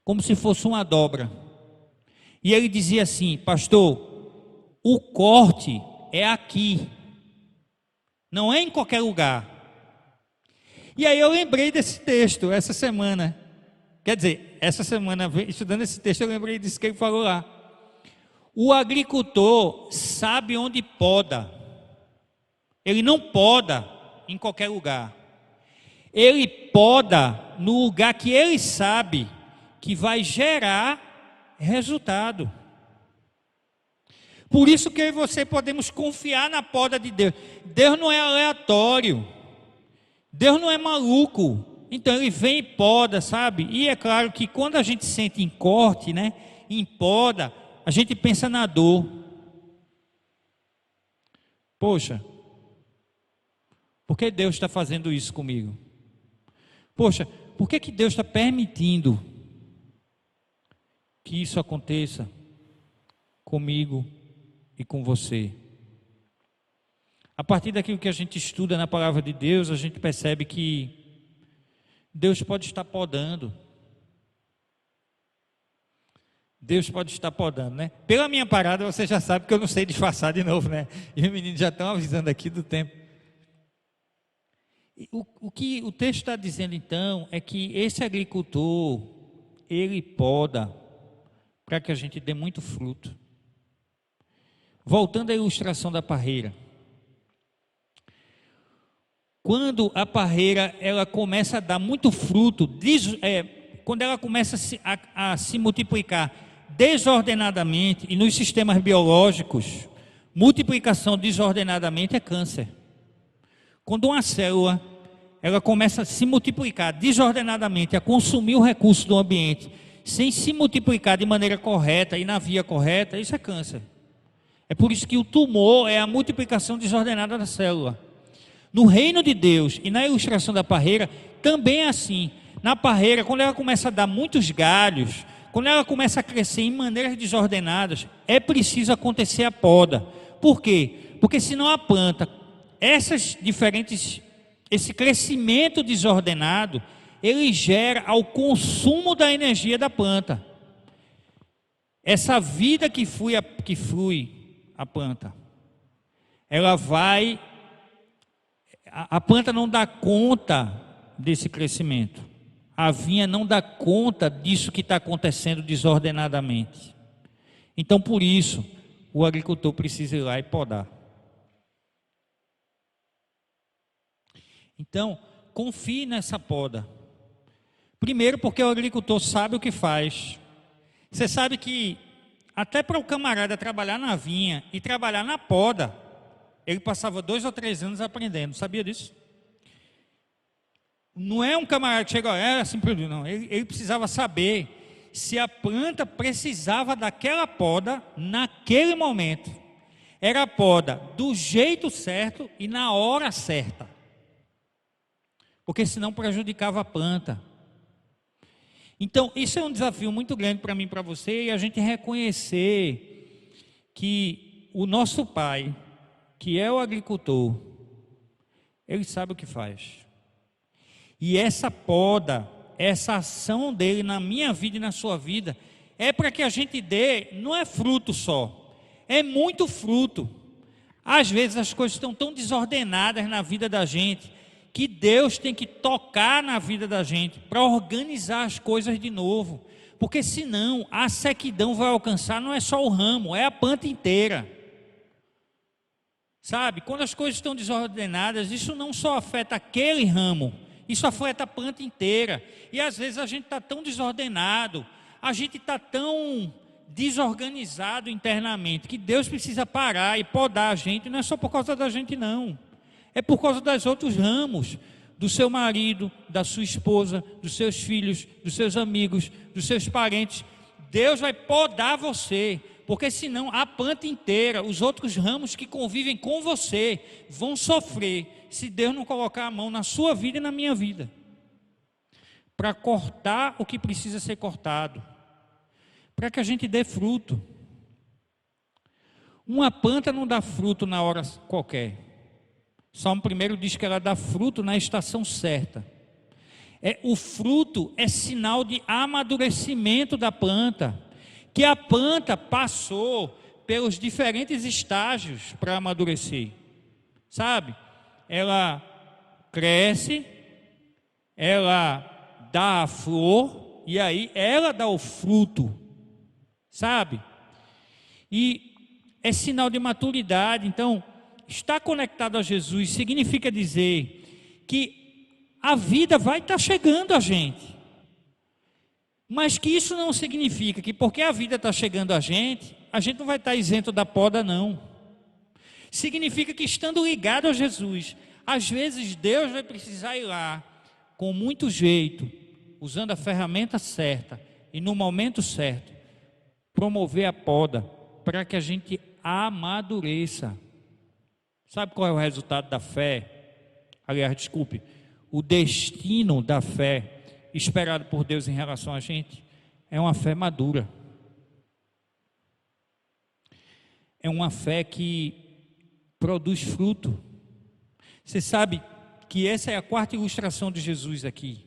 como se fosse uma dobra. E ele dizia assim, pastor, o corte é aqui, não é em qualquer lugar. E aí eu lembrei desse texto essa semana. Quer dizer, essa semana, estudando esse texto, eu lembrei disso que ele falou lá. O agricultor sabe onde poda. Ele não poda em qualquer lugar. Ele poda no lugar que ele sabe que vai gerar resultado. Por isso que eu e você podemos confiar na poda de Deus. Deus não é aleatório. Deus não é maluco. Então ele vem e poda, sabe? E é claro que quando a gente sente em corte, né, em poda, a gente pensa na dor. Poxa, por que Deus está fazendo isso comigo? Poxa, por que Deus está permitindo que isso aconteça comigo e com você? A partir daquilo que a gente estuda na palavra de Deus, a gente percebe que Deus pode estar podando. Deus pode estar podando, né? Pela minha parada, você já sabe que eu não sei disfarçar de novo, né? E os meninos já estão avisando aqui do tempo. O que o texto está dizendo, então, é que esse agricultor, ele poda para que a gente dê muito fruto. Voltando à ilustração da parreira. Quando a parreira ela começa a dar muito fruto, quando ela começa a se multiplicar desordenadamente, e nos sistemas biológicos, multiplicação desordenadamente é câncer. Quando uma célula ela começa a se multiplicar desordenadamente, a consumir o recurso do ambiente, sem se multiplicar de maneira correta e na via correta, isso é câncer. É por isso que o tumor é a multiplicação desordenada da célula. No reino de Deus e na ilustração da parreira, também é assim. Na parreira, quando ela começa a dar muitos galhos, quando ela começa a crescer em maneiras desordenadas, é preciso acontecer a poda. Por quê? Porque senão a planta, esse crescimento desordenado, ele gera ao consumo da energia da planta. Essa vida que flui a planta, ela vai... A planta não dá conta desse crescimento. A vinha não dá conta disso que está acontecendo desordenadamente. Então, por isso, o agricultor precisa ir lá e podar. Então, confie nessa poda. Primeiro, porque o agricultor sabe o que faz. Você sabe que até para o camarada trabalhar na vinha e trabalhar na poda, ele passava 2 ou 3 anos aprendendo. Sabia disso? Não é um camarada que chega, é assim, não. Ele precisava saber se a planta precisava daquela poda naquele momento. Era a poda do jeito certo e na hora certa. Porque senão prejudicava a planta. Então, isso é um desafio muito grande para mim e para você, e a gente reconhecer que o nosso Pai, que é o agricultor, ele sabe o que faz. E essa poda, essa ação dele na minha vida e na sua vida, é para que a gente dê, não é fruto só, é muito fruto. Às vezes as coisas estão tão desordenadas na vida da gente, que Deus tem que tocar na vida da gente para organizar as coisas de novo, porque senão a sequidão vai alcançar não é só o ramo, é a planta inteira. Sabe, quando as coisas estão desordenadas, isso não só afeta aquele ramo, isso afeta a planta inteira. E às vezes a gente está tão desordenado, a gente está tão desorganizado internamente, que Deus precisa parar e podar a gente, não é só por causa da gente não. É por causa dos outros ramos, do seu marido, da sua esposa, dos seus filhos, dos seus amigos, dos seus parentes. Deus vai podar você, porque senão a planta inteira, os outros ramos que convivem com você, vão sofrer se Deus não colocar a mão na sua vida e na minha vida, para cortar o que precisa ser cortado, para que a gente dê fruto. Uma planta não dá fruto na hora qualquer. Salmo 1 diz que ela dá fruto na estação certa. O fruto é sinal de amadurecimento da planta, que a planta passou pelos diferentes estágios para amadurecer. Sabe? Ela cresce, ela dá a flor, e aí ela dá o fruto. Sabe? E é sinal de maturidade. Então, estar conectado a Jesus significa dizer que a vida vai estar chegando a gente. Mas que isso não significa que porque a vida está chegando a gente não vai estar isento da poda, não. Significa que estando ligado a Jesus, às vezes Deus vai precisar ir lá com muito jeito, usando a ferramenta certa e no momento certo, promover a poda para que a gente amadureça. Sabe qual é o resultado da fé? Aliás, desculpe, o destino da fé esperado por Deus em relação a gente é uma fé madura. É uma fé que produz fruto. Você sabe que essa é a quarta ilustração de Jesus aqui.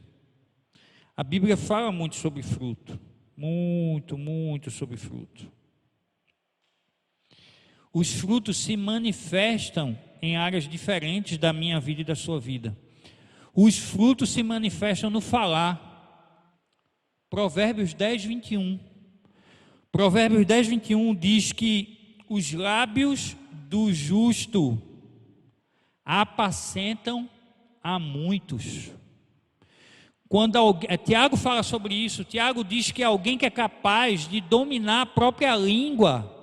A Bíblia fala muito sobre fruto. Muito sobre fruto. Os frutos se manifestam em áreas diferentes da minha vida e da sua vida. Os frutos se manifestam no falar. Provérbios 10, 21. Provérbios 10, 21 diz que os lábios do justo apacentam a muitos. Tiago fala sobre isso. Tiago diz que alguém que é capaz de dominar a própria língua,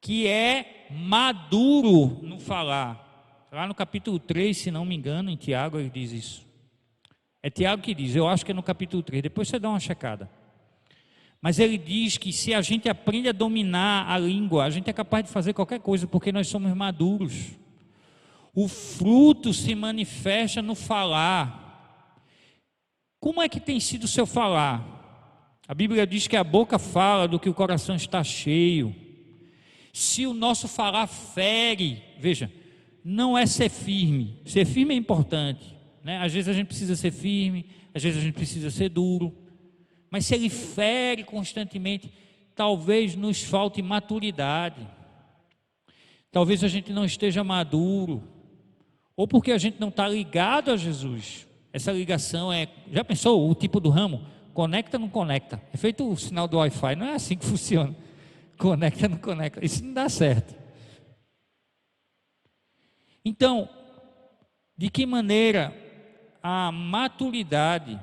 que é maduro no falar. Lá no capítulo 3, se não me engano, em Tiago ele diz isso. É Tiago que diz, eu acho que é no capítulo 3, depois você dá uma checada. Mas ele diz que se a gente aprende a dominar a língua, a gente é capaz de fazer qualquer coisa, porque nós somos maduros. O fruto se manifesta no falar. Como é que tem sido o seu falar? A Bíblia diz que a boca fala do que o coração está cheio. Se o nosso falar fere, veja, não é ser firme. Ser firme é importante, né? Às vezes a gente precisa ser firme, às vezes a gente precisa ser duro. Mas se ele fere constantemente, talvez nos falte maturidade. Talvez a gente não esteja maduro. Ou porque a gente não está ligado a Jesus. Essa ligação já pensou o tipo do ramo? Conecta ou não conecta? É feito o sinal do Wi-Fi, não é assim que funciona. Conecta ou não conecta? Isso não dá certo. Então, de que maneira a maturidade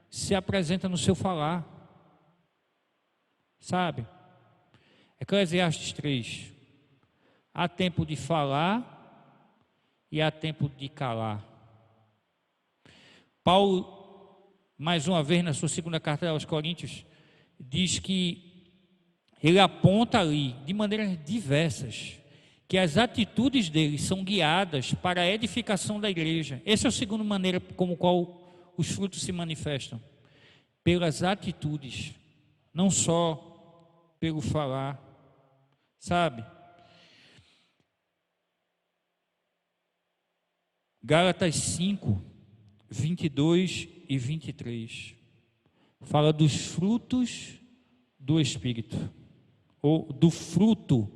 se apresenta no seu falar? Sabe? Eclesiastes 3. Há tempo de falar e há tempo de calar. Paulo, mais uma vez na sua segunda carta aos Coríntios, diz que ele aponta ali, de maneiras diversas, que as atitudes dele são guiadas para a edificação da igreja. Essa é a segunda maneira como qual os frutos se manifestam. Pelas atitudes, não só pelo falar, sabe? Gálatas 5, 22 e 23. Fala dos frutos do Espírito, ou do fruto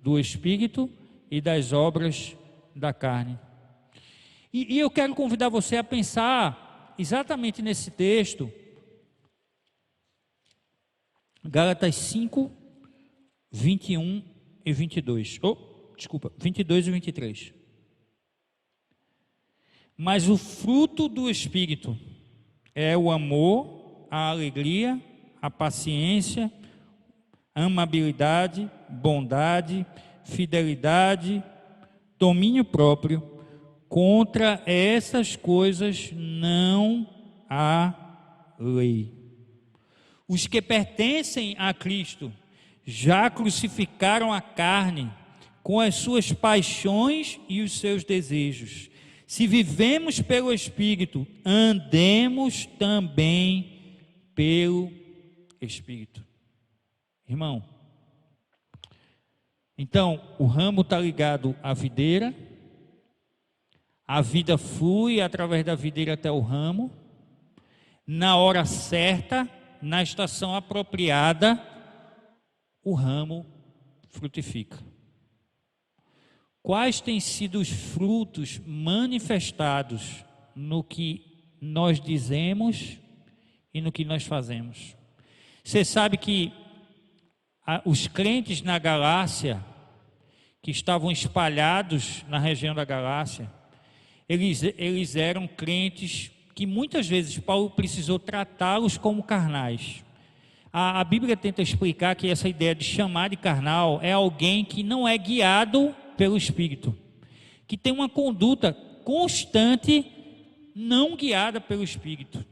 do Espírito e das obras da carne. E eu quero convidar você a pensar exatamente nesse texto, Gálatas 5, 21 e 22. 22 e 23. Mas o fruto do Espírito é o amor, a alegria, a paciência, a amabilidade, bondade, fidelidade, domínio próprio. Contra essas coisas não há lei. Os que pertencem a Cristo já crucificaram a carne com as suas paixões e os seus desejos. Se vivemos pelo Espírito, andemos também pelo Espírito. Irmão, então o ramo está ligado à videira, a vida flui através da videira até o ramo, na hora certa, na estação apropriada, o ramo frutifica. Quais têm sido os frutos manifestados no que nós dizemos e no que nós fazemos? Você sabe que os crentes na Galácia, que estavam espalhados na região da Galácia, eles eram crentes que muitas vezes Paulo precisou tratá-los como carnais. A Bíblia tenta explicar que essa ideia de chamar de carnal é alguém que não é guiado pelo Espírito, que tem uma conduta constante, não guiada pelo Espírito.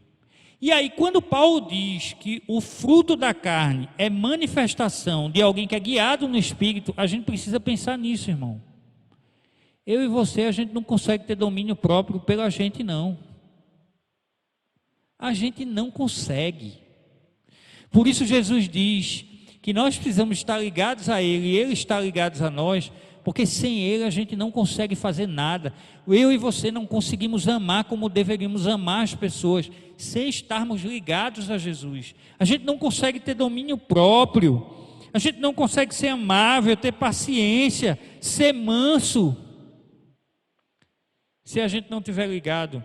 E aí, quando Paulo diz que o fruto da carne é manifestação de alguém que é guiado no Espírito, a gente precisa pensar nisso, irmão. Eu e você, a gente não consegue ter domínio próprio pela gente, não. A gente não consegue. Por isso Jesus diz que nós precisamos estar ligados a Ele, e Ele está ligado a nós, porque sem Ele a gente não consegue fazer nada. Eu e você não conseguimos amar como deveríamos amar as pessoas, sem estarmos ligados a Jesus. A gente não consegue ter domínio próprio, a gente não consegue ser amável, ter paciência, ser manso, se a gente não estiver ligado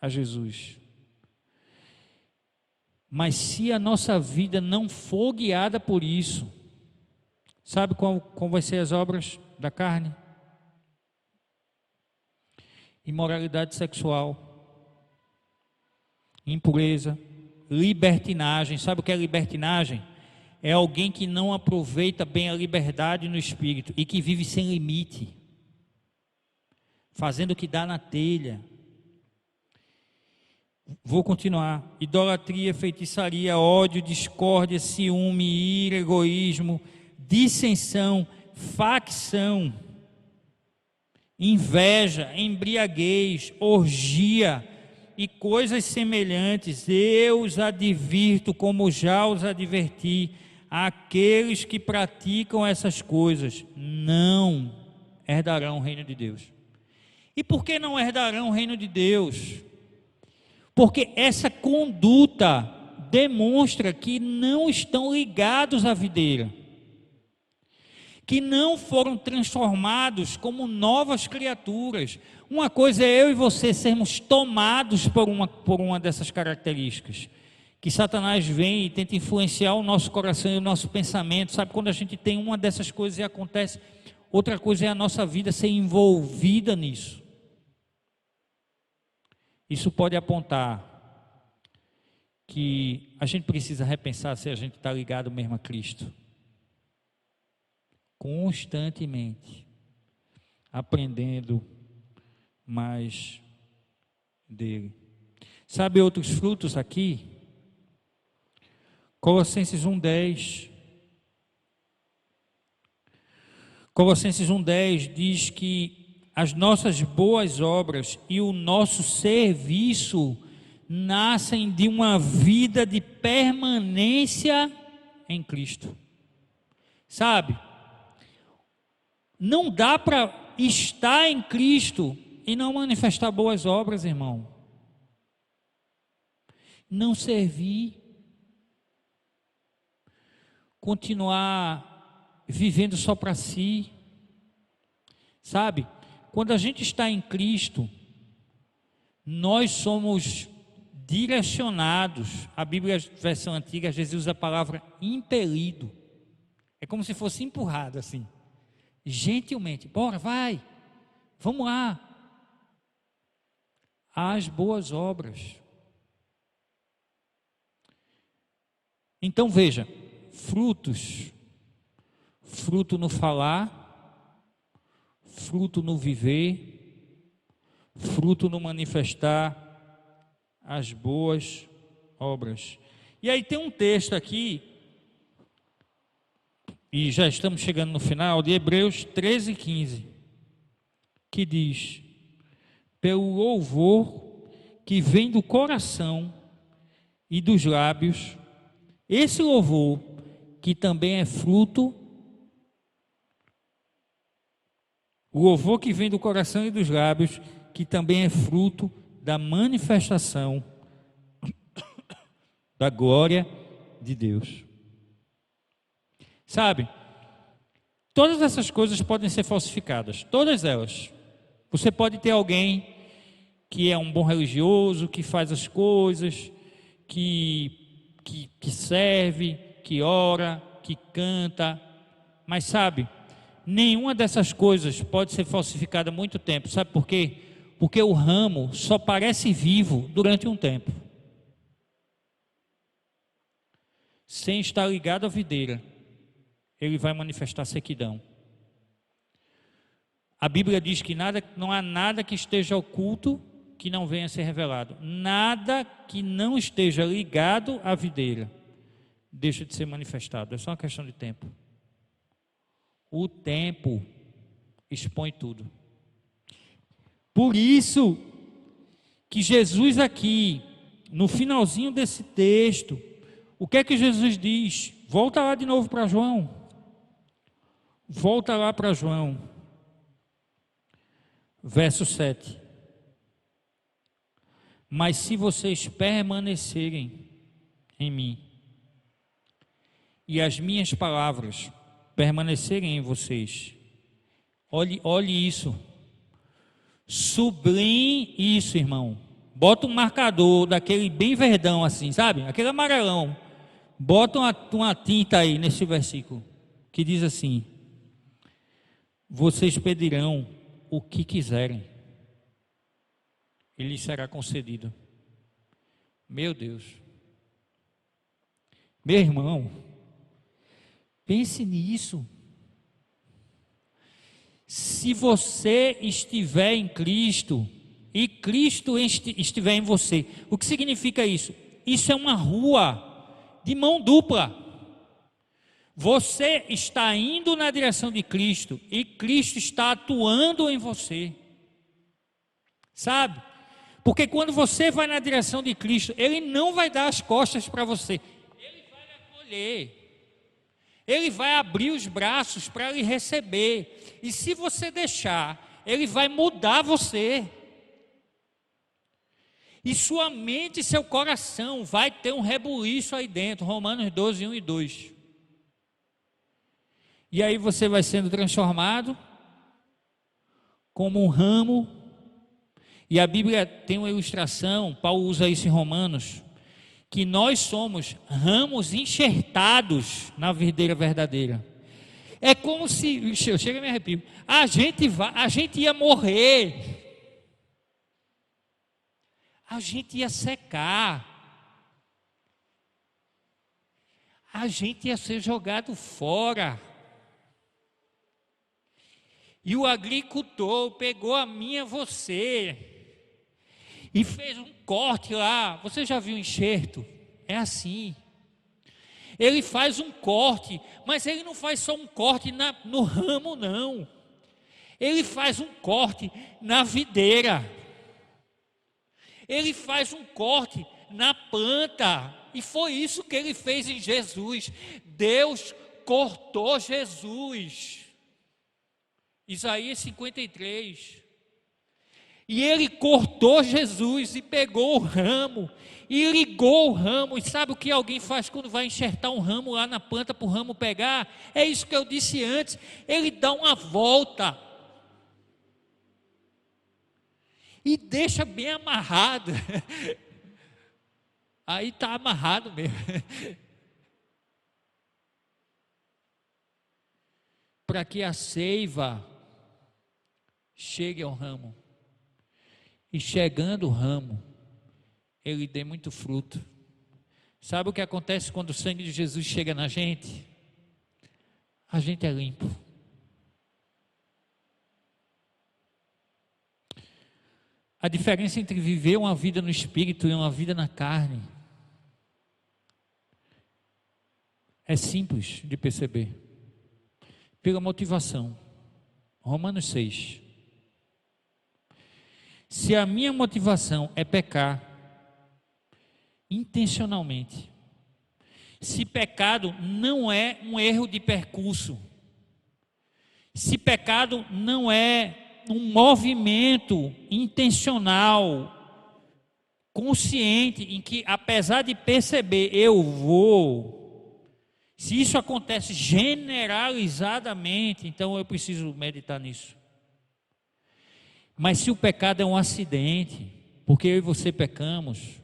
a Jesus. Mas se a nossa vida não for guiada por isso, sabe qual vai ser as obras da carne? Imoralidade sexual, impureza, libertinagem. Sabe o que é libertinagem? É alguém que não aproveita bem a liberdade no espírito e que vive sem limite, fazendo o que dá na telha. Vou continuar. Idolatria, feitiçaria, ódio, discórdia, ciúme, ira, egoísmo, dissensão, facção, inveja, embriaguez, orgia e coisas semelhantes. Eu os advirto, como já os adverti, aqueles que praticam essas coisas não herdarão o reino de Deus. E por que não herdarão o reino de Deus? Porque essa conduta demonstra que não estão ligados à videira, que não foram transformados como novas criaturas. Uma coisa é eu e você sermos tomados por uma dessas características, que Satanás vem e tenta influenciar o nosso coração e o nosso pensamento. Sabe, quando a gente tem uma dessas coisas e acontece, outra coisa é a nossa vida ser envolvida nisso. Isso pode apontar que a gente precisa repensar se a gente está ligado mesmo a Cristo. Constantemente, aprendendo mais dele. Sabe outros frutos aqui? Colossenses 1:10. Colossenses 1:10 diz que as nossas boas obras e o nosso serviço nascem de uma vida de permanência em Cristo. Sabe? Não dá para estar em Cristo e não manifestar boas obras, irmão. Não servir. Continuar vivendo só para si. Sabe? Quando a gente está em Cristo, nós somos direcionados. A Bíblia, versão antiga, às vezes usa a palavra impelido. É como se fosse empurrado assim. Gentilmente, bora, vai, vamos lá. Às boas obras. Então veja, frutos. Fruto no falar, fruto no viver, fruto no manifestar as boas obras. E aí tem um texto aqui, e já estamos chegando no final, de Hebreus 13:15, que diz: pelo louvor que vem do coração e dos lábios, esse louvor que também é fruto, o louvor que vem do coração e dos lábios, que também é fruto da manifestação da glória de Deus. Sabe, todas essas coisas podem ser falsificadas, todas elas. Você pode ter alguém que é um bom religioso, que faz as coisas, que serve, que ora, que canta, mas sabe, nenhuma dessas coisas pode ser falsificada há muito tempo. Sabe por quê? Porque o ramo só parece vivo durante um tempo. Sem estar ligado à videira, ele vai manifestar sequidão. A Bíblia diz que não há nada que esteja oculto que não venha a ser revelado. Nada que não esteja ligado à videira deixa de ser manifestado. É só uma questão de tempo. O tempo expõe tudo. Por isso que Jesus aqui, no finalzinho desse texto, o que é que Jesus diz? Volta lá de novo para João. Volta lá para João. Verso 7. Mas se vocês permanecerem em mim, e as minhas palavras permanecerem em vocês, olhe isso, sublinhe isso, irmão. Bota um marcador daquele bem verdão assim, sabe? Aquele amarelão. Bota uma tinta aí nesse versículo, que diz assim: vocês pedirão o que quiserem, e lhes será concedido. Meu Deus. Meu irmão, pense nisso. Se você estiver em Cristo e Cristo estiver em você, o que significa isso? Isso é uma rua de mão dupla. Você está indo na direção de Cristo e Cristo está atuando em você. Sabe? Porque quando você vai na direção de Cristo, Ele não vai dar as costas para você. Ele vai lhe acolher. Ele vai abrir os braços para lhe receber. E se você deixar, Ele vai mudar você. E sua mente e seu coração vai ter um rebuliço aí dentro. Romanos 12, 1 e 2. E aí você vai sendo transformado como um ramo. E a Bíblia tem uma ilustração, Paulo usa isso em Romanos, que nós somos ramos enxertados na videira verdadeira. É como se, chega a me arrepio, a gente ia morrer. A gente ia secar, a gente ia ser jogado fora. E o agricultor pegou a mim e você e fez um corte lá. Você já viu um enxerto? É assim. Ele faz um corte, mas ele não faz só um corte no ramo, não. Ele faz um corte na videira. Ele faz um corte na planta, e foi isso que ele fez em Jesus. Deus cortou Jesus. Isaías 53. E ele cortou Jesus e pegou o ramo e ligou o ramo. E sabe o que alguém faz quando vai enxertar um ramo lá na planta para o ramo pegar? É isso que eu disse antes. Ele dá uma volta e deixa bem amarrado. Aí está amarrado mesmo. Para que a seiva chegue ao ramo. E chegando o ramo, ele dê muito fruto. Sabe o que acontece quando o sangue de Jesus chega na gente? A gente é limpo. A diferença entre viver uma vida no espírito e uma vida na carne é simples de perceber. Pela motivação. Romanos 6. Se a minha motivação é pecar intencionalmente, se pecado não é um erro de percurso, se pecado não é um movimento intencional, consciente, em que apesar de perceber eu vou, se isso acontece generalizadamente, então eu preciso meditar nisso. Mas se o pecado é um acidente, porque eu e você pecamos,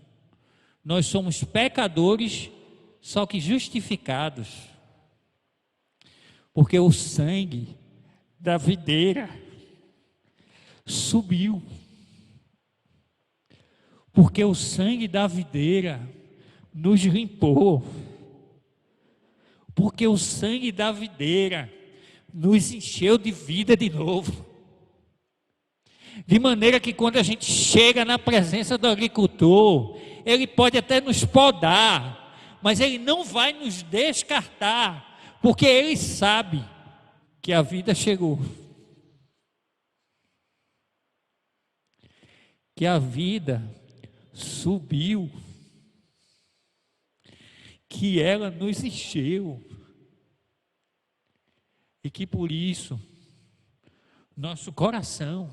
nós somos pecadores, só que justificados, porque o sangue da videira subiu, porque o sangue da videira nos limpou, porque o sangue da videira nos encheu de vida de novo. De maneira que quando a gente chega na presença do agricultor, ele pode até nos podar, mas ele não vai nos descartar, porque ele sabe que a vida chegou. que a vida subiu, que ela nos encheu, e que por isso nosso coração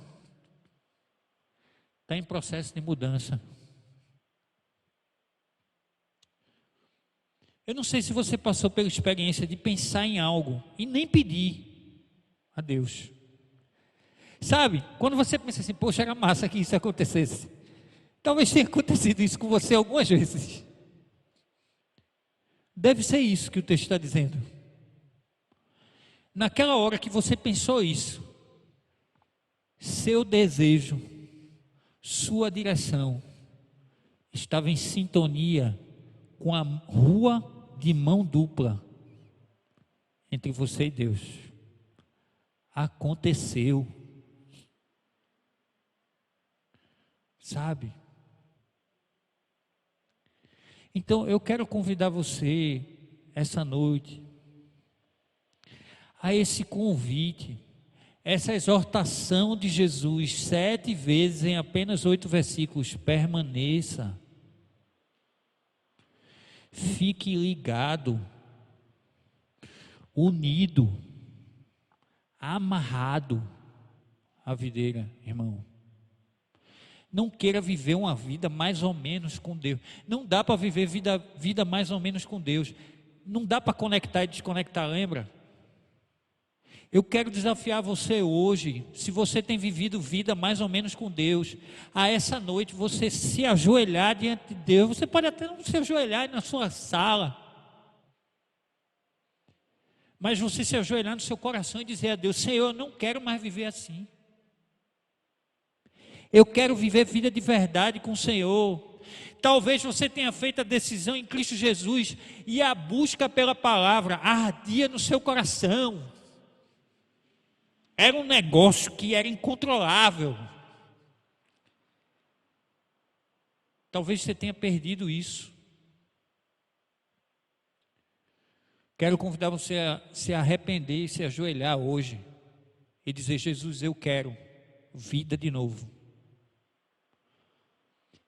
está em processo de mudança. Eu não sei se você passou pela experiência de pensar em algo e nem pedir a Deus. Sabe, quando você pensa assim, poxa, era massa que isso acontecesse. Talvez tenha acontecido isso com você algumas vezes. Deve ser isso que o texto está dizendo. Naquela hora que você pensou isso, seu desejo, sua direção estava em sintonia com a rua de mão dupla entre você e Deus. Aconteceu. Sabe? Então eu quero convidar você essa noite a esse convite, essa exortação de Jesus 7 vezes em apenas 8 versículos. Permaneça. Fique ligado, unido, amarrado à videira, irmão. Não queira viver uma vida mais ou menos com Deus. Não dá para viver vida mais ou menos com Deus. Não dá para conectar e desconectar, lembra? Eu quero desafiar você hoje, se você tem vivido vida mais ou menos com Deus, a essa noite você se ajoelhar diante de Deus. Você pode até não se ajoelhar na sua sala, mas você se ajoelhar no seu coração e dizer a Deus: Senhor, eu não quero mais viver assim. Eu quero viver vida de verdade com o Senhor. Talvez você tenha feito a decisão em Cristo Jesus e a busca pela palavra ardia no seu coração. Era um negócio que era incontrolável. Talvez você tenha perdido isso. Quero convidar você a se arrepender e se ajoelhar hoje e dizer: Jesus, eu quero vida de novo.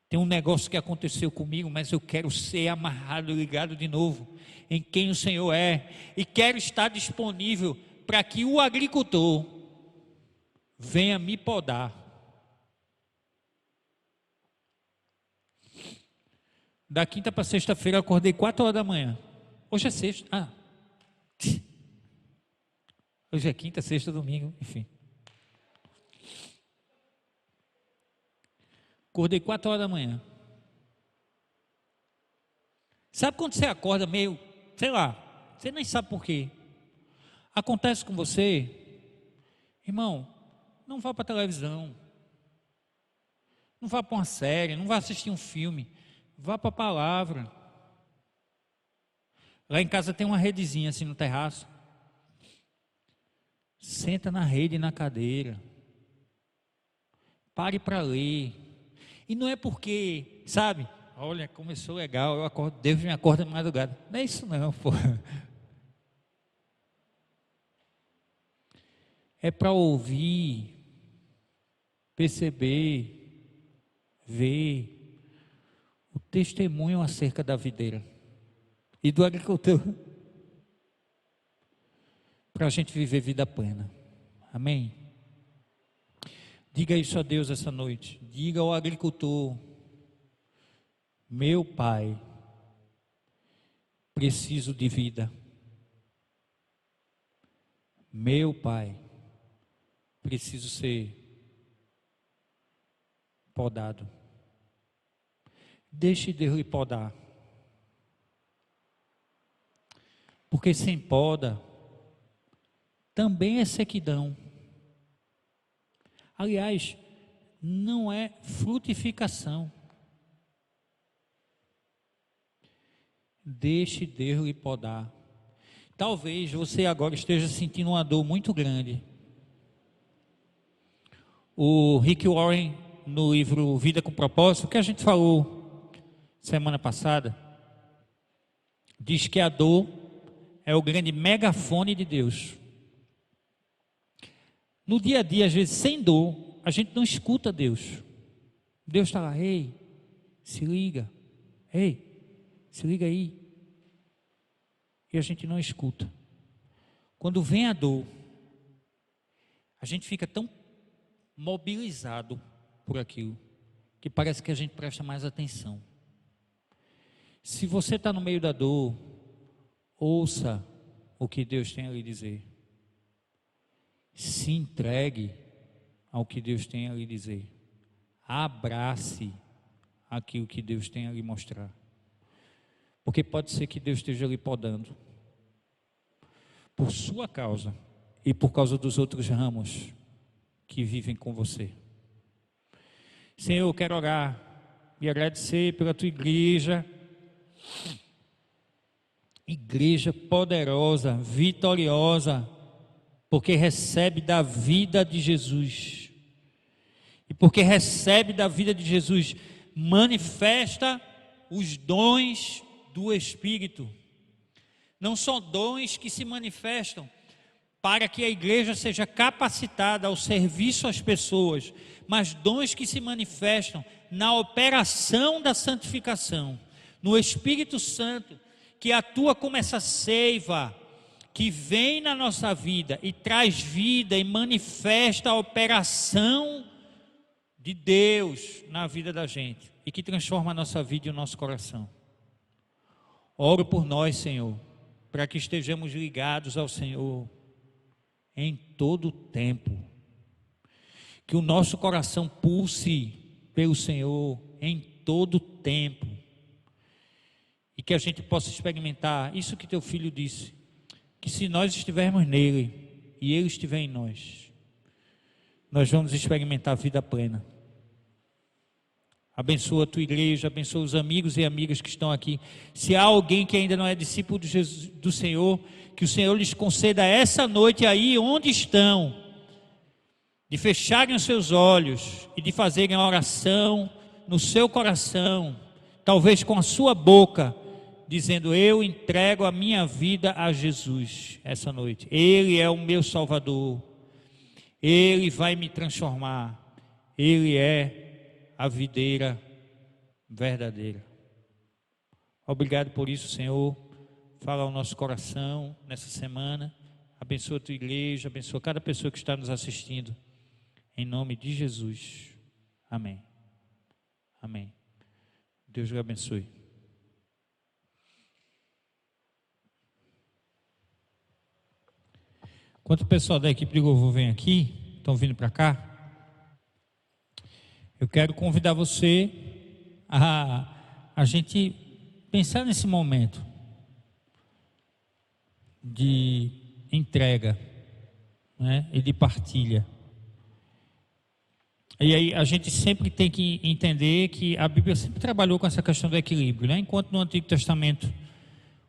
Tem um negócio que aconteceu comigo, mas eu quero ser amarrado, ligado de novo em quem o Senhor é, e quero estar disponível para que o agricultor venha me podar. Da quinta para sexta-feira eu acordei 4 horas da manhã. Hoje é sexta. Hoje é quinta, sexta, domingo, enfim. Acordei 4 horas da manhã. Sabe quando você acorda meio, sei lá, você nem sabe por quê. Acontece com você, irmão, não vá para a televisão, não vá para uma série, não vá assistir um filme, vá para a palavra. Lá em casa tem uma redezinha assim no terraço. Senta na rede, na cadeira. Pare para ler. E não é porque, sabe, olha, começou legal, eu acordo, Deus me acorda de madrugada. Não é isso não, pô. É para ouvir, perceber, ver o testemunho acerca da videira e do agricultor, para a gente viver vida plena. Amém? Diga isso a Deus essa noite. Diga ao agricultor: meu Pai, preciso de vida. Meu Pai, preciso ser podado. Deixe Deus lhe podar. Porque sem poda também é sequidão. Aliás, não é frutificação. Deixe Deus lhe podar. Talvez você agora esteja sentindo uma dor muito grande. O Rick Warren, no livro Vida com Propósito, que a gente falou semana passada, diz que a dor é o grande megafone de Deus. No dia a dia, às vezes, sem dor, a gente não escuta Deus. Deus está lá, ei, se liga aí. E a gente não escuta. Quando vem a dor, a gente fica tão mobilizado por aquilo, que parece que a gente presta mais atenção. Se você está no meio da dor, ouça o que Deus tem a lhe dizer. Se entregue ao que Deus tem a lhe dizer. Abrace aquilo que Deus tem a lhe mostrar. Porque pode ser que Deus esteja lhe podando. Por sua causa e por causa dos outros ramos que vivem com você. Senhor, eu quero orar e agradecer pela tua igreja. Igreja poderosa, vitoriosa, porque recebe da vida de Jesus. E porque recebe da vida de Jesus, manifesta os dons do Espírito. Não são dons que se manifestam para que a igreja seja capacitada ao serviço às pessoas, mas dons que se manifestam na operação da santificação, no Espírito Santo, que atua como essa seiva, que vem na nossa vida e traz vida e manifesta a operação de Deus na vida da gente e que transforma a nossa vida e o nosso coração. Oro por nós, Senhor, para que estejamos ligados ao Senhor em todo o tempo, que o nosso coração pulse pelo Senhor em todo o tempo, e que a gente possa experimentar isso que teu filho disse, que se nós estivermos nele e ele estiver em nós, nós vamos experimentar a vida plena. Abençoa a tua igreja, abençoa os amigos e amigas que estão aqui. Se há alguém que ainda não é discípulo de Jesus, do Senhor, que o Senhor lhes conceda essa noite aí onde estão, de fecharem os seus olhos e de fazerem a oração no seu coração, talvez com a sua boca, dizendo: eu entrego a minha vida a Jesus essa noite. Ele é o meu Salvador, Ele vai me transformar, Ele é a videira verdadeira. Obrigado por isso, Senhor. Fala ao nosso coração nessa semana. Abençoa a tua igreja, abençoa cada pessoa que está nos assistindo. Em nome de Jesus. Amém. Amém. Deus lhe abençoe. Enquanto o pessoal da equipe de louvor vem aqui, estão vindo para cá, eu quero convidar você a gente pensar nesse momento de entrega, né, e de partilha. E aí a gente sempre tem que entender que a Bíblia sempre trabalhou com essa questão do equilíbrio, né? Enquanto no Antigo Testamento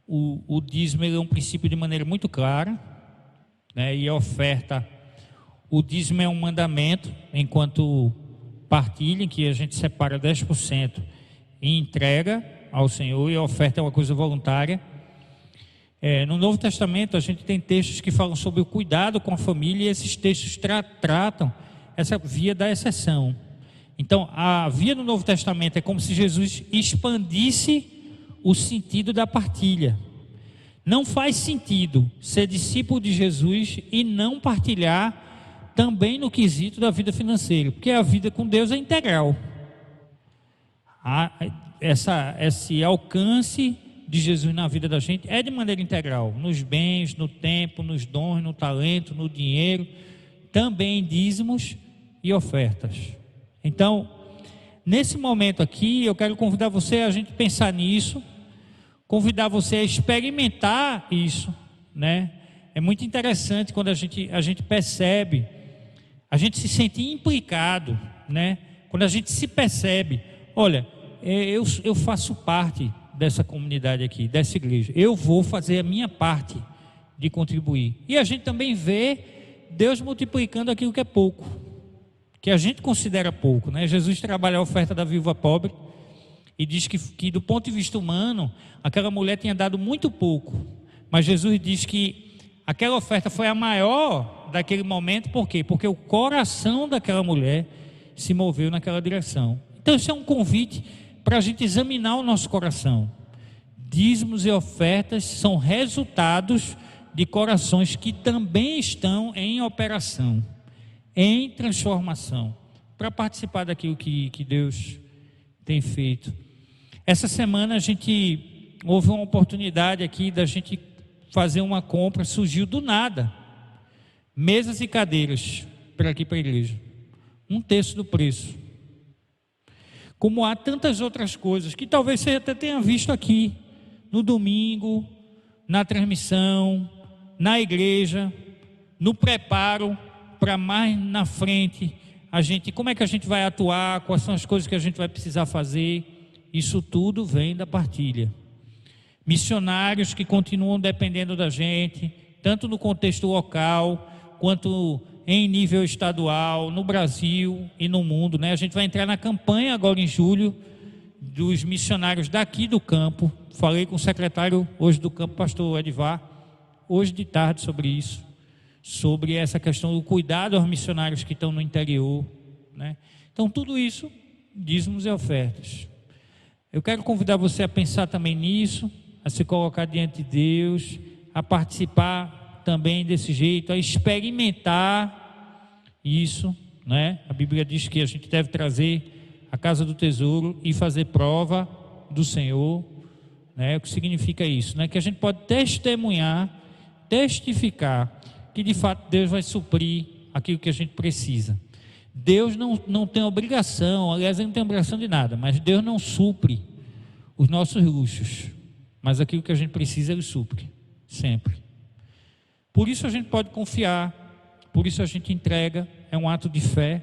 o dízimo é um princípio de maneira muito clara, né? E a oferta, o dízimo é um mandamento, enquanto partilha, em que a gente separa 10% e entrega ao Senhor, e a oferta é uma coisa voluntária. No Novo Testamento a gente tem textos que falam sobre o cuidado com a família, e esses textos tratam essa via da exceção. Então a via no Novo Testamento é como se Jesus expandisse o sentido da partilha. Não faz sentido ser discípulo de Jesus e não partilhar também no quesito da vida financeira, porque a vida com Deus é integral. Esse alcance de Jesus na vida da gente é de maneira integral, nos bens, no tempo, nos dons, no talento, no dinheiro, também em dízimos e ofertas. Então, nesse momento aqui, eu quero convidar você a gente pensar nisso, convidar você a experimentar isso, né? É muito interessante quando a gente percebe, a gente se sente implicado, né? Quando a gente se percebe, olha, eu faço parte dessa comunidade aqui, dessa igreja, eu vou fazer a minha parte de contribuir. E a gente também vê Deus multiplicando aquilo que é pouco, que a gente considera pouco, né? Jesus trabalha a oferta da viúva pobre e diz que do ponto de vista humano, aquela mulher tinha dado muito pouco, mas Jesus diz que aquela oferta foi a maior daquele momento. Por quê? Porque o coração daquela mulher se moveu naquela direção. Então isso é um convite para a gente examinar o nosso coração. Dízimos e ofertas são resultados de corações que também estão em operação, em transformação, para participar daquilo que Deus tem feito. Essa semana houve uma oportunidade aqui da gente fazer uma compra, surgiu do nada, mesas e cadeiras para aqui para a igreja, 1/3 do preço. Como há tantas outras coisas que talvez você até tenha visto aqui no domingo, na transmissão, na igreja, no preparo para mais na frente, como é que a gente vai atuar, quais são as coisas que a gente vai precisar fazer. Isso tudo vem da partilha. Missionários que continuam dependendo da gente, tanto no contexto local, quanto em nível estadual, no Brasil e no mundo, né? A gente vai entrar na campanha agora em julho dos missionários daqui do campo. Falei com o secretário hoje do campo, pastor Edivar, hoje de tarde sobre isso, sobre essa questão do cuidado aos missionários que estão no interior, né? Então tudo isso, dízimos e ofertas. Eu quero convidar você a pensar também nisso, a se colocar diante de Deus, a participar também desse jeito, a experimentar isso, né? A Bíblia diz que a gente deve trazer a casa do tesouro e fazer prova do Senhor, né? O que significa isso, né? Que a gente pode testemunhar, testificar que de fato Deus vai suprir aquilo que a gente precisa. Deus não tem obrigação, aliás, Ele não tem obrigação de nada, mas Deus não supre os nossos luxos, mas aquilo que a gente precisa Ele supre, sempre. Por isso a gente pode confiar, por isso a gente entrega, é um ato de fé,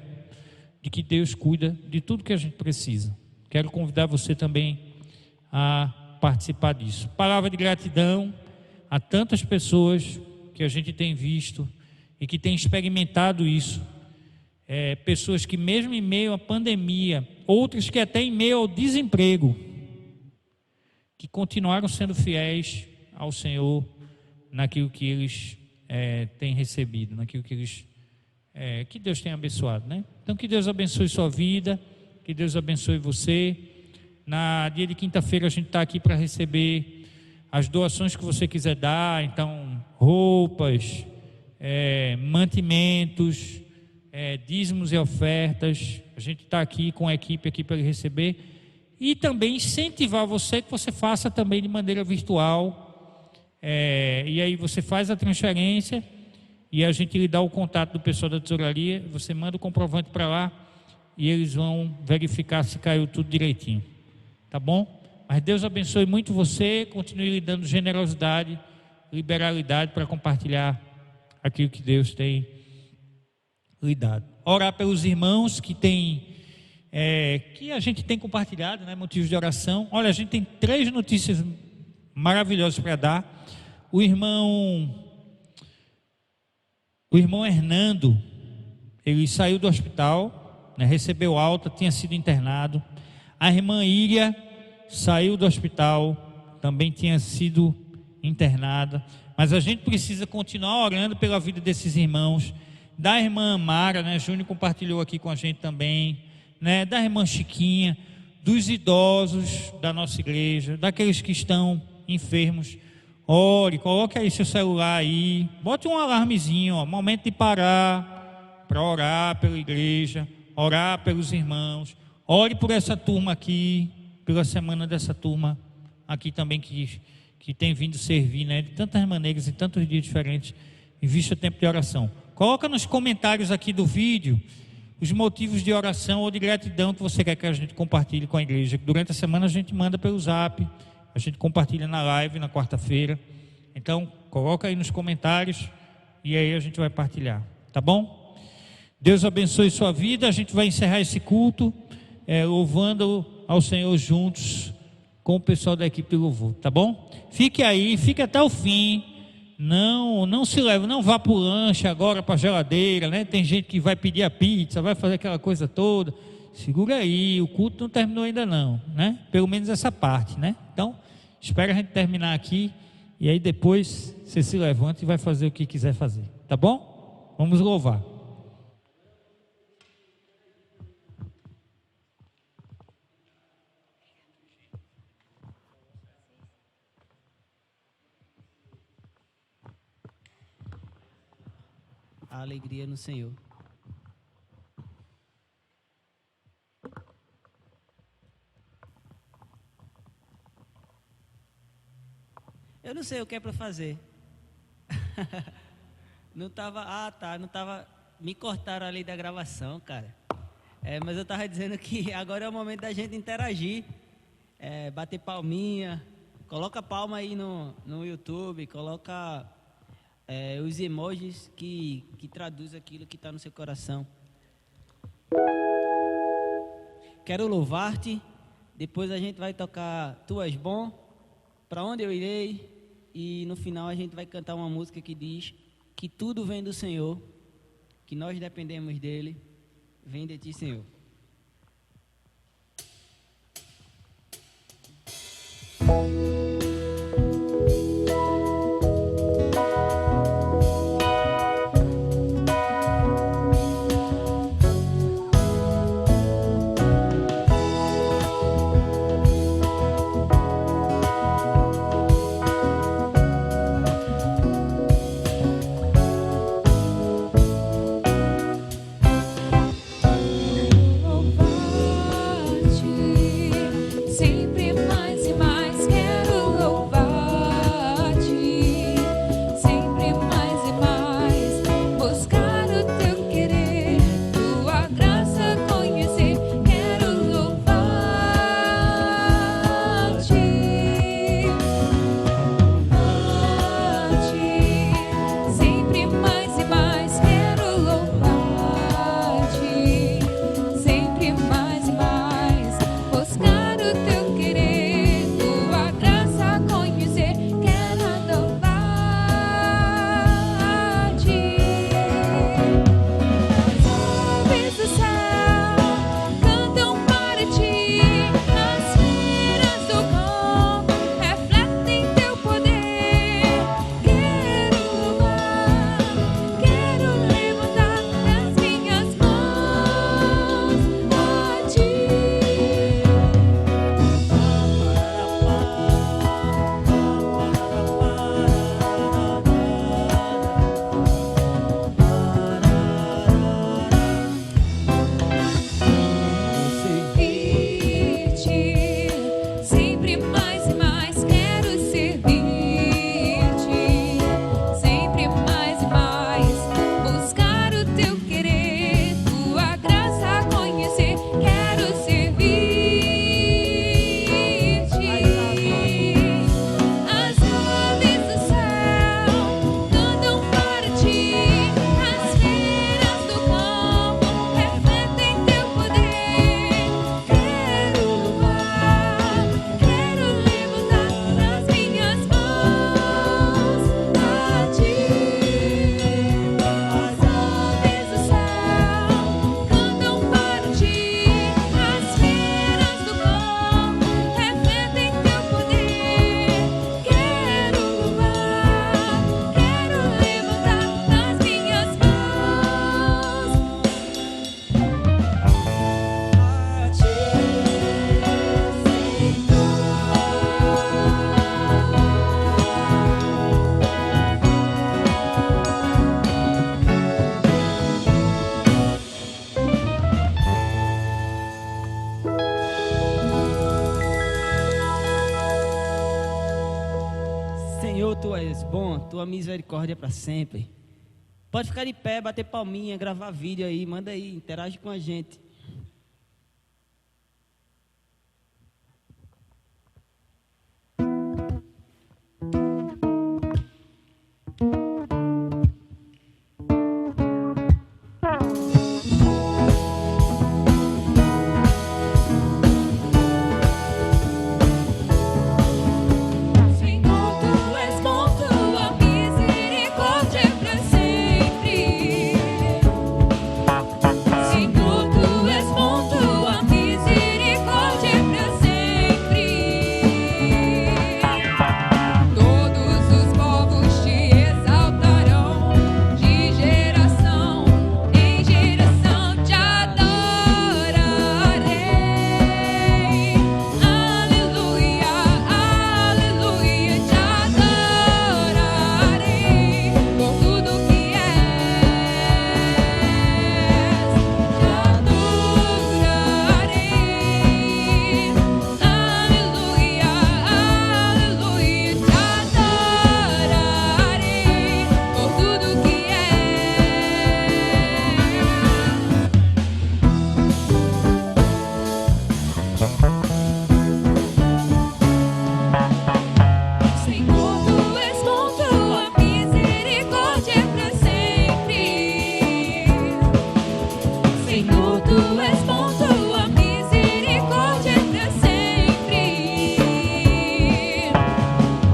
de que Deus cuida de tudo que a gente precisa. Quero convidar você também a participar disso. Palavra de gratidão a tantas pessoas que a gente tem visto e que tem experimentado isso. Pessoas que mesmo em meio à pandemia, outras que até em meio ao desemprego, que continuaram sendo fiéis ao Senhor naquilo que eles têm recebido, naquilo que que Deus tem abençoado, né? Então que Deus abençoe sua vida, que Deus abençoe você. Na dia de quinta-feira a gente está aqui para receber as doações que você quiser dar, então roupas, mantimentos, dízimos e ofertas. A gente está aqui com a equipe aqui para receber e também incentivar você que você faça também de maneira virtual, e aí você faz a transferência e a gente lhe dá o contato do pessoal da tesouraria, você manda o comprovante para lá e eles vão verificar se caiu tudo direitinho, tá bom? Mas Deus abençoe muito você, continue lhe dando generosidade, liberalidade para compartilhar aquilo que Deus tem lhe dado. Orar pelos irmãos que a gente tem compartilhado, né, motivos de oração. Olha, a gente tem 3 notícias maravilhosas para dar. O irmão Hernando, ele saiu do hospital, né, recebeu alta, tinha sido internado. A irmã Íria saiu do hospital, também tinha sido internada, mas a gente precisa continuar orando pela vida desses irmãos, da irmã Amara, né, Júnior compartilhou aqui com a gente também, né, da irmã Chiquinha, dos idosos da nossa igreja, daqueles que estão enfermos. Ore, coloque aí seu celular aí, bote um alarmezinho, momento de parar para orar pela igreja, orar pelos irmãos. Ore por essa turma aqui, pela semana dessa turma aqui também que tem vindo servir, né, de tantas maneiras, em tantos dias diferentes, em vista do tempo de oração. Coloca nos comentários aqui do vídeo os motivos de oração ou de gratidão que você quer que a gente compartilhe com a igreja. Durante a semana a gente manda pelo Zap, a gente compartilha na live na quarta-feira. Então, coloca aí nos comentários e aí a gente vai partilhar, tá bom? Deus abençoe sua vida. A gente vai encerrar esse culto louvando ao Senhor juntos com o pessoal da equipe de louvor, tá bom? Fique aí, fique até o fim. Não se leve, não vá para o lanche agora, para a geladeira, né? Tem gente que vai pedir a pizza, vai fazer aquela coisa toda. Segura aí, o culto não terminou ainda não, né? Pelo menos essa parte, né? Então, espera a gente terminar aqui e aí depois você se levanta e vai fazer o que quiser fazer, tá bom? Vamos louvar. a alegria no Senhor. Eu não sei o que é para fazer. Não tava. Me cortaram ali da gravação, cara. Mas eu tava dizendo que agora é o momento da gente interagir, bater palminha. Coloca palma aí no YouTube, coloca os emojis que traduz aquilo que está no seu coração. Quero louvar-te. Depois a gente vai tocar Tu És Bom, Para Onde Eu Irei. E no final a gente vai cantar uma música que diz que tudo vem do Senhor, que nós dependemos dele. Vem de ti, Senhor. Tu és bom, tua misericórdia para sempre. Pode ficar de pé, bater palminha, gravar vídeo aí, manda aí, interage com a gente. Senhor, tu Senhor, tu és bom, tua misericórdia é pra sempre.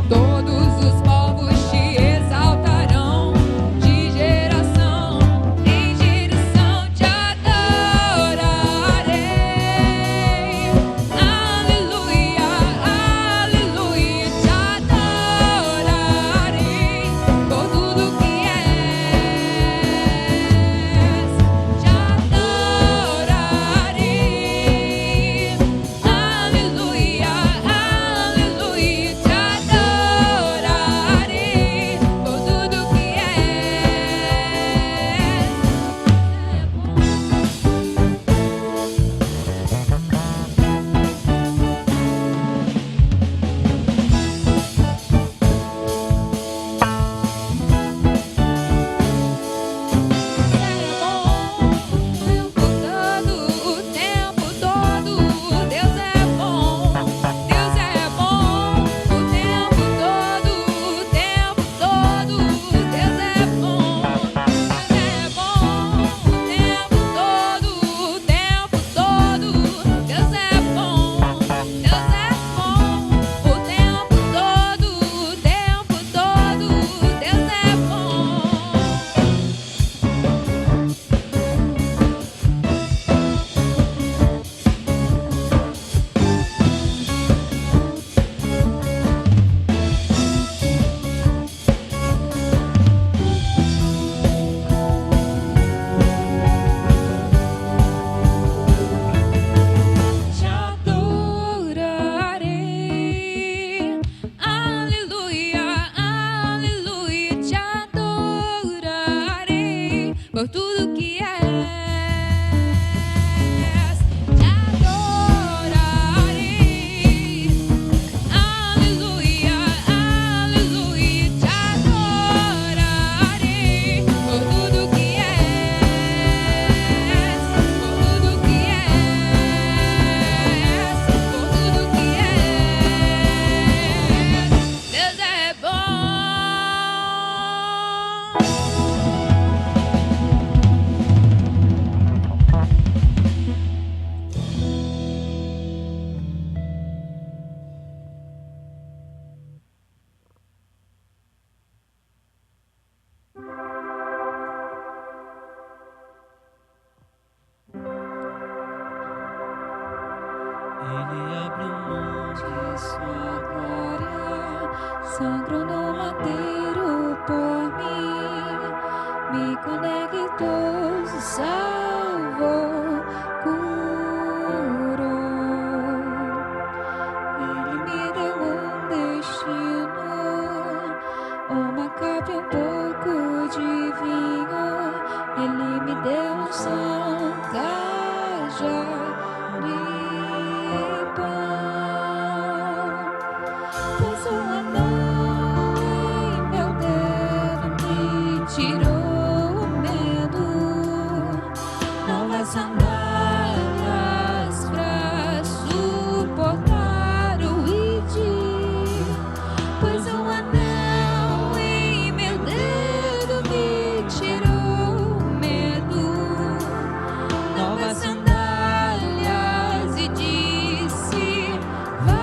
Todos os povos te exaltarão, de geração em geração te adorarei. Aleluia, aleluia, te adorarei por tudo que és. Te adorarei. Aleluia, aleluia, te adorarei por tudo que o tempo todo, Deus é bom, Deus é bom, o tempo todo, Deus é bom, Deus é bom, o tempo todo, Deus é bom, Deus é bom, o tempo todo, Deus é bom. Te adorarei, aleluia, aleluia, te adorarei por tudo que és. Te adorarei, aleluia, aleluia, te adorarei por tudo que és, por tudo que és, por tudo que és. Deus é bom. Ele abriu mão de sua glória, Sangrou no madeiro por mim, me conectou, salvou, curou. Ele me deu um destino, uma capa e um pouco de vinho. Ele me deu um cajado de pão. Pôs um anel em meu dedo, me tirou o medo. Novas sandálias pra suportar o id. Pôs um anel em meu dedo, me tirou o medo. Novas sandálias e disse: vai.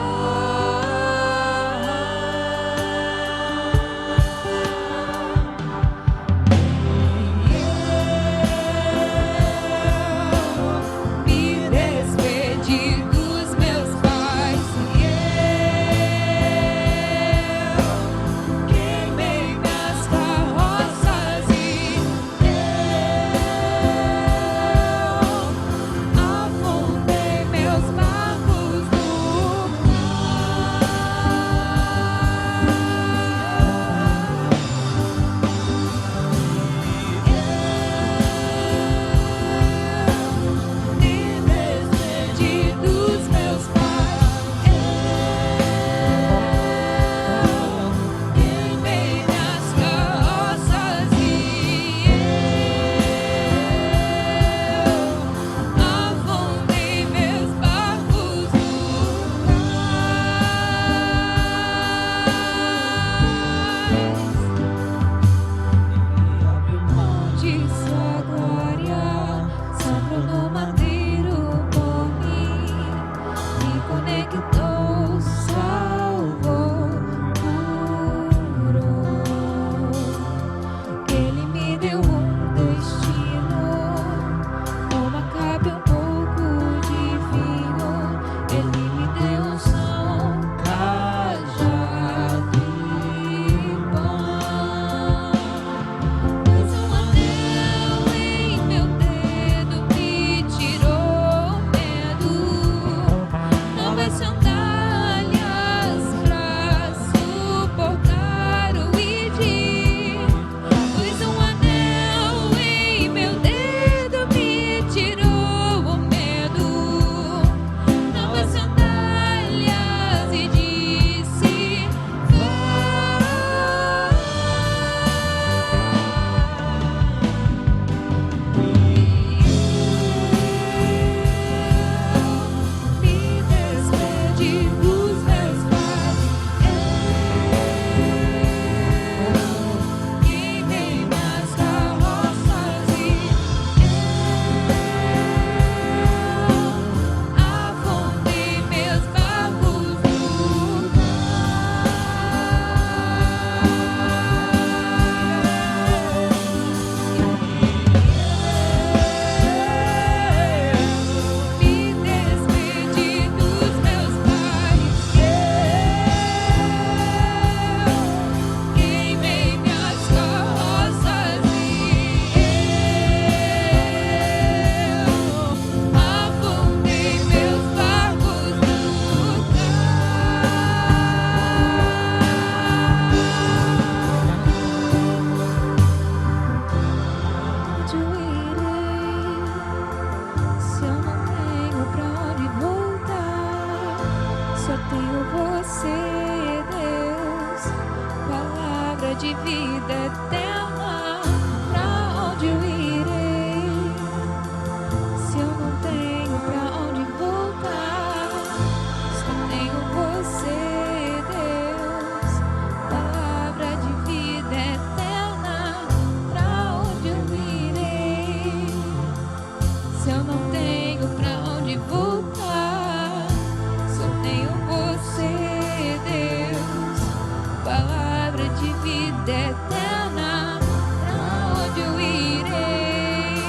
vida eterna, pra onde eu irei? Se eu não tenho pra onde voltar, só tenho você, Deus. Palavra de vida eterna, pra onde eu irei? Se eu não tenho pra onde voltar, só tenho você, Deus. Palavra de vida eterna, pra onde eu irei?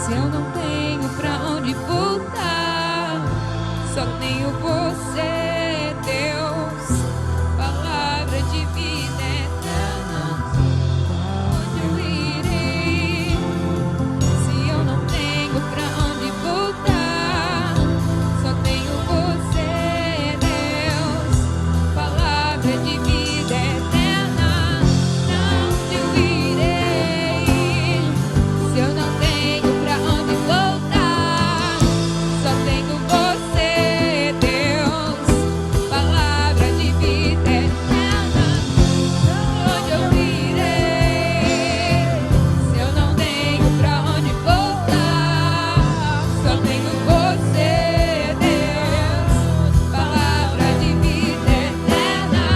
Se eu não tenho pra onde voltar, só tenho você, Deus. Palavra de vida eterna, pra onde eu irei? Se eu não tenho pra onde voltar, só tenho você, Deus. Palavra de vida eterna, pra onde eu irei? Se eu não tenho pra onde voltar, só tenho você, Deus. Palavra de vida eterna, pra onde eu irei? Se eu não tenho pra onde voltar, só tenho você, Deus. Palavra de vida eterna,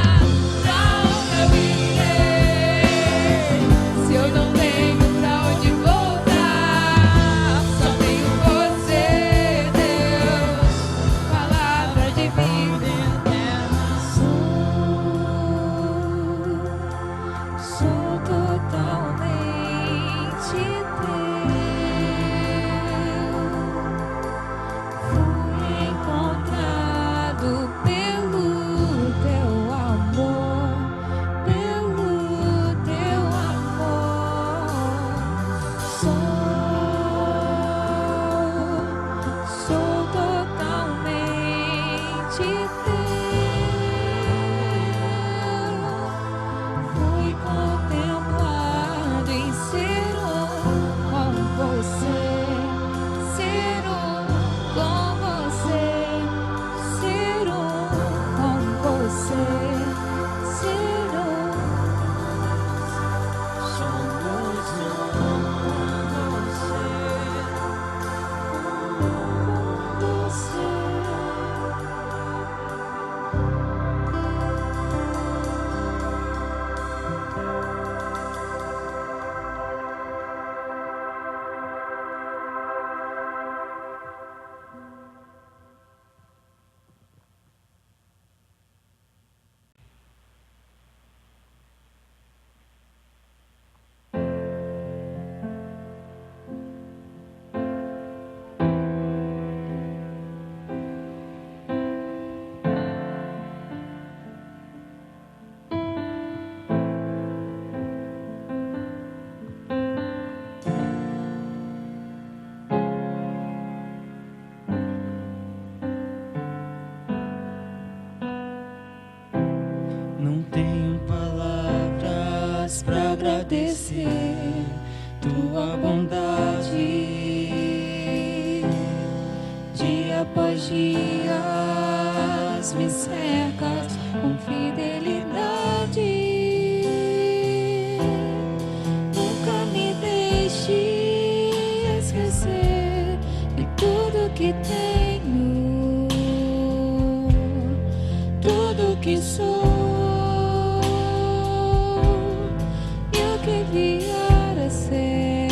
pra onde eu irei? Se eu não tenho pra onde voltar, só tenho você, Deus. Palavra de vida eterna. Sou totalmente teu. Fui encontrado pelo teu amor, pelo teu amor. Sou totalmente teu. Fui contemplado em ser um com você, ser um com você, ser um com você, ser um. Somos um com você. Não tenho palavras pra agradecer tua bondade. Dia após dia me cercas com fidelidade. Nunca me deixe esquecer de tudo que tenho, tudo que sou. Vier a ser,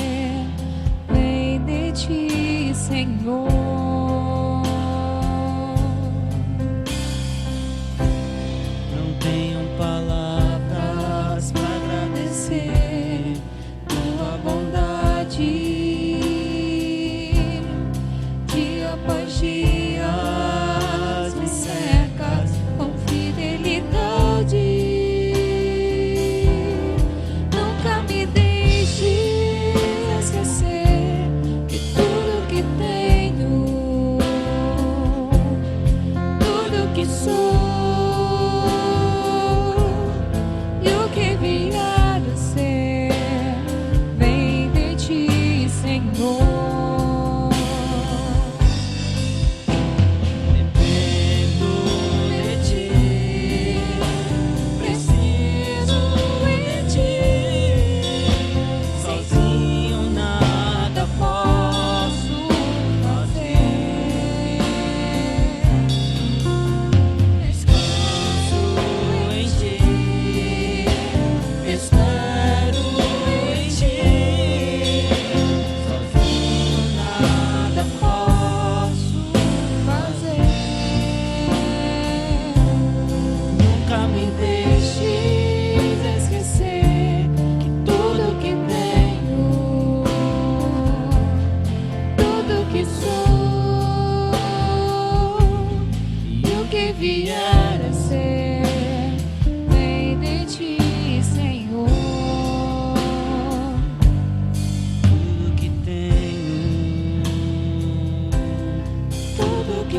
vem de ti, Senhor. Não tenho palavras pra agradecer tua bondade. Dia após dia me cercas com fidelidade. Nunca me deixe esquecer de tudo que tenho,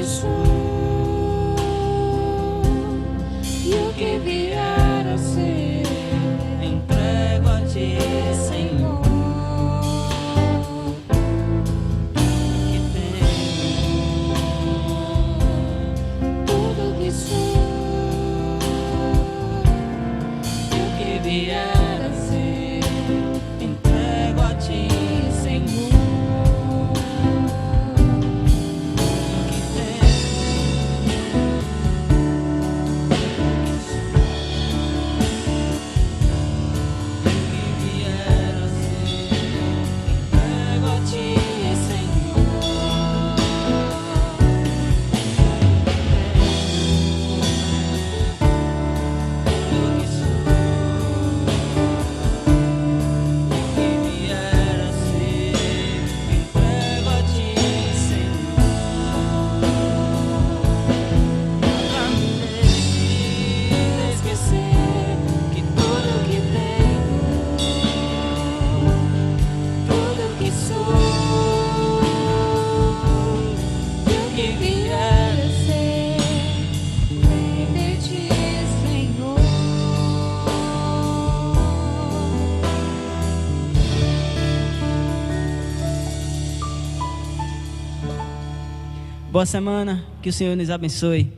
sou e o que vier a ser, entrego a ti, Senhor. Que tenho, tudo que sou e o que vier a ser, entrego a ti, Senhor. Que vier a ser, entrego a ti, Senhor. Tudo que sou, que vier a ser, entrego a ti, Senhor. Pra me esquecer que tudo que tenho, tudo que sou, e o que vier a ser, vem de ti, Senhor. Boa semana, que o Senhor nos abençoe.